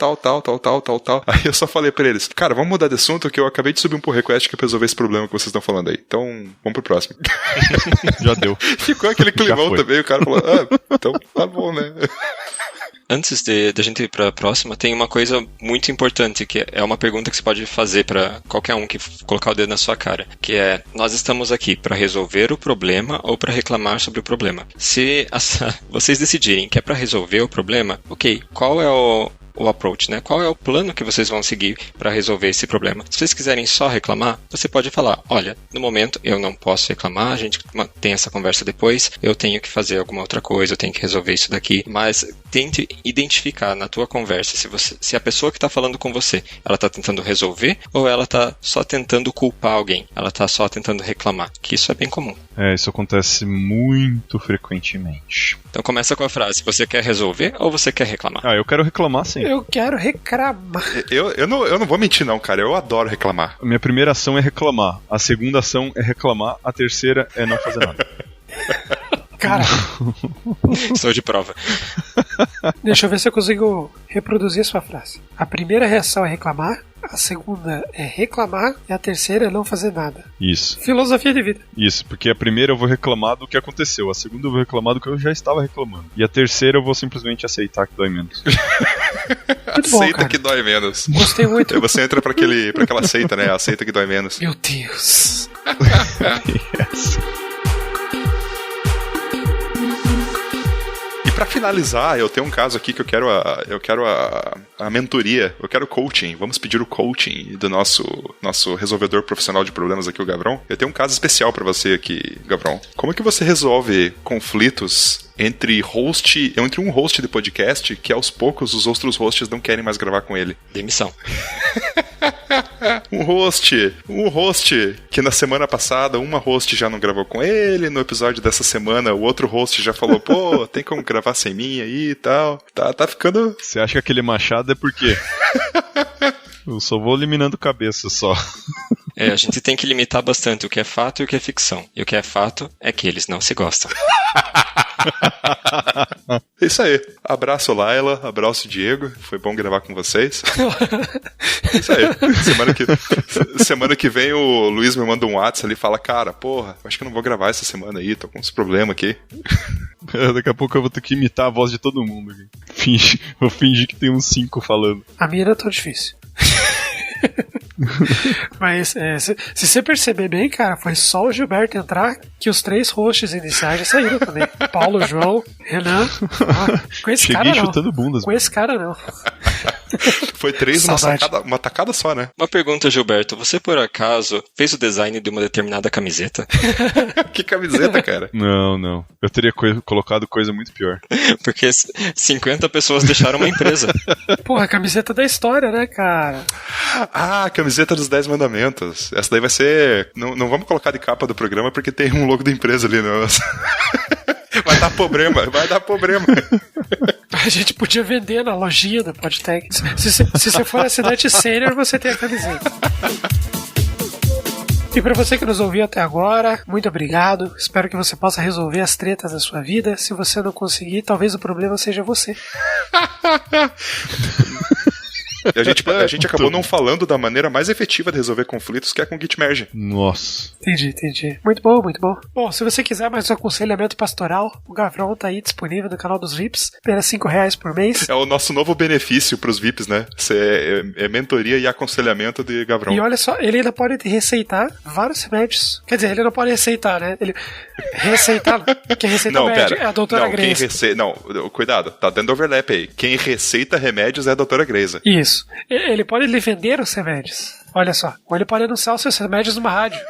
Aí eu só falei pra eles, cara, vamos mudar de assunto que eu acabei de subir um pull request que é pra resolver esse problema que vocês estão falando aí. Então, vamos pro próximo. Já deu. Ficou aquele climão também, o cara falou, então tá bom, né? Antes da gente ir para a próxima, tem uma coisa muito importante, que é uma pergunta que você pode fazer para qualquer um que colocar o dedo na sua cara, que é, nós estamos aqui para resolver o problema ou para reclamar sobre o problema? Se vocês decidirem que é para resolver o problema, ok, qual é o approach, né? Qual é o plano que vocês vão seguir para resolver esse problema? Se vocês quiserem só reclamar, você pode falar, olha, no momento eu não posso reclamar, a gente tem essa conversa depois, eu tenho que fazer alguma outra coisa, eu tenho que resolver isso daqui, mas tente identificar na tua conversa se a pessoa que está falando com você, ela está tentando resolver ou ela está só tentando culpar alguém, ela está só tentando reclamar, que isso é bem comum. Isso acontece muito frequentemente. Então começa com a frase, você quer resolver ou você quer reclamar? Eu quero reclamar sim. Eu quero reclamar. Eu não vou mentir não, cara. Eu adoro reclamar. A minha primeira ação é reclamar. A segunda ação é reclamar. A terceira é não fazer nada. Cara. Sou de prova. Deixa eu ver se eu consigo reproduzir a sua frase. A primeira reação é reclamar, a segunda é reclamar e a terceira é não fazer nada. Isso. Filosofia de vida. Isso, porque a primeira eu vou reclamar do que aconteceu, a segunda eu vou reclamar do que eu já estava reclamando. E a terceira eu vou simplesmente aceitar que dói menos. Muito bom, aceita cara. que dói menos. Gostei muito. Você entra pra aquela seita, né? Aceita que dói menos. Meu Deus. Yes. Pra finalizar, eu tenho um caso aqui que eu quero a mentoria, eu quero coaching. Vamos pedir o coaching do nosso resolvedor profissional de problemas aqui, o Gavrão. Eu tenho um caso especial pra você aqui, Gavrão. Como é que você resolve conflitos entre um host de podcast que aos poucos os outros hosts não querem mais gravar com ele? Demissão. Um host que na semana passada uma host já não gravou com ele, no episódio dessa semana o outro host já falou, pô, tem como gravar sem mim aí e tal. Tá ficando... Você acha que aquele machado é por quê? Eu só vou eliminando cabeça só. A gente tem que limitar bastante o que é fato e o que é ficção. E o que é fato é que eles não se gostam. Isso aí. Abraço, Laila. Abraço, Diego. Foi bom gravar com vocês. Isso aí. Semana que vem o Luiz me manda um WhatsApp ali e fala, cara, porra, acho que eu não vou gravar essa semana aí, tô com uns problemas aqui. Daqui a pouco eu vou ter que imitar a voz de todo mundo aqui. Vou fingir que tem uns 5 falando. A minha não é tão difícil. Mas se você perceber bem, cara, foi só o Gilberto entrar que os 3 hosts iniciais já saíram também. Paulo, João, Renan. Com esse Cheguei cara não. chutando bundas. Com esse cara não. Foi 3 uma tacada só, né? Uma pergunta, Gilberto. Você, por acaso, fez o design de uma determinada camiseta? Que camiseta, cara? Não. Eu teria colocado coisa muito pior. Porque 50 pessoas deixaram uma empresa. Porra, a camiseta da história, né, cara? Ah, a camiseta dos 10 mandamentos. Essa daí vai ser... Não vamos colocar de capa do programa porque tem um logo da empresa ali, não. Vai dar problema. A gente podia vender na lojinha da Podtech. Se você for assinante sênior, você tem a camiseta. E pra você que nos ouviu até agora, muito obrigado. Espero que você possa resolver as tretas da sua vida. Se você não conseguir, talvez o problema seja você. A gente acabou não falando da maneira mais efetiva de resolver conflitos, que é com Git Merge. Nossa. Entendi. Muito bom. Bom, se você quiser mais um aconselhamento pastoral, o Gavrão tá aí disponível no canal dos VIPs, apenas R$5 por mês. É o nosso novo benefício pros VIPs, né? É mentoria e aconselhamento de Gavrão. E olha só, ele ainda pode receitar vários remédios. Quer dizer, ele não pode receitar, né? Ele receitar, quem receita remédio é a doutora Grace. Não, cuidado, tá dando overlap aí. Quem receita remédios é a doutora Grace. Isso. Ele pode lhe vender os remédios. Olha só. Ou ele pode anunciar os seus remédios numa rádio.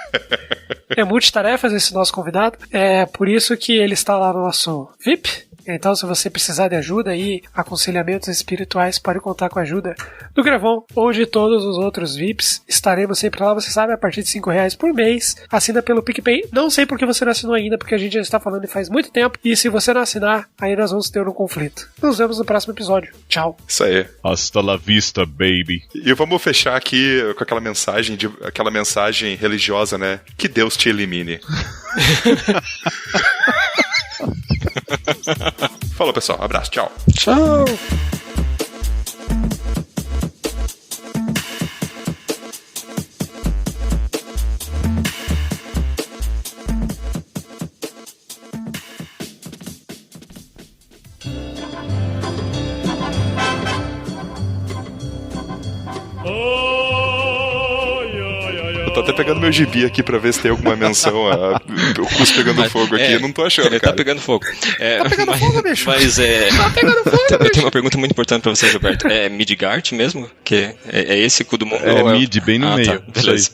É multitarefas esse nosso convidado. É por isso que ele está lá no nosso VIP. Então, se você precisar de ajuda e aconselhamentos espirituais, pode contar com a ajuda do Gravon ou de todos os outros VIPs. Estaremos sempre lá, você sabe, a partir de R$5 por mês. Assina pelo PicPay. Não sei por que você não assinou ainda, porque a gente já está falando e faz muito tempo. E se você não assinar, aí nós vamos ter um conflito. Nos vemos no próximo episódio. Tchau. Isso aí. Hasta la vista, baby. E vamos fechar aqui com aquela mensagem religiosa, né? Que Deus te elimine. Falou, pessoal. Abraço. Tchau. Tchau. Tô até pegando meu gibi aqui pra ver se tem alguma menção a o curso pegando fogo aqui. Eu não tô achando, cara. Tá pegando fogo. Tá pegando fogo, bicho. Mas Tá pegando fogo, bicho. Eu tenho uma pergunta muito importante pra você, Gilberto. É Midgard mesmo? Que é esse cu do mundo? É mid, bem no meio. Tá, beleza.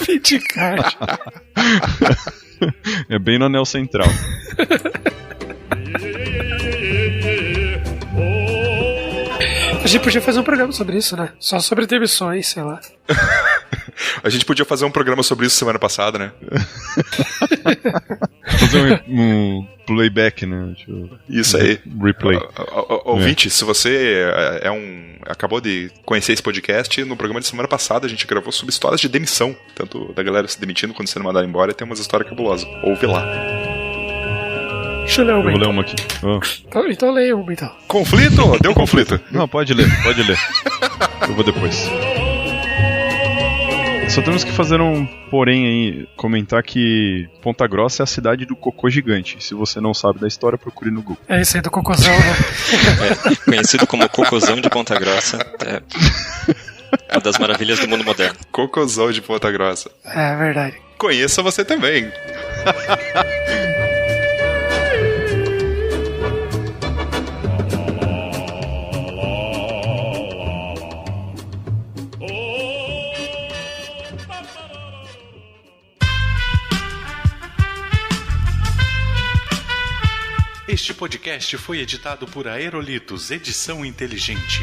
Midgard. É bem no anel central. A gente podia fazer um programa sobre isso, né? Só sobre demissões, sei lá. A gente podia fazer um programa sobre isso semana passada, né? Fazer um playback, né? Isso aí. Replay. Ouvinte, se você acabou de conhecer esse podcast, no programa de semana passada a gente gravou sobre histórias de demissão. Tanto da galera se demitindo quando sendo mandada embora, tem umas histórias cabulosas. Ouve lá. Deixa eu ler uma. Eu vou ler uma aqui. Então leia uma, então. Conflito? Deu conflito? Não, pode ler. Eu vou depois. Só temos que fazer um porém aí, comentar que Ponta Grossa é a cidade do cocô gigante. Se você não sabe da história, procure no Google. É isso aí do cocôzão, né? Conhecido como Cocôzão de Ponta Grossa. É uma das maravilhas do mundo moderno. Cocôzão de Ponta Grossa. É verdade. Conheça você também. Este podcast foi editado por Aerolitos Edição Inteligente.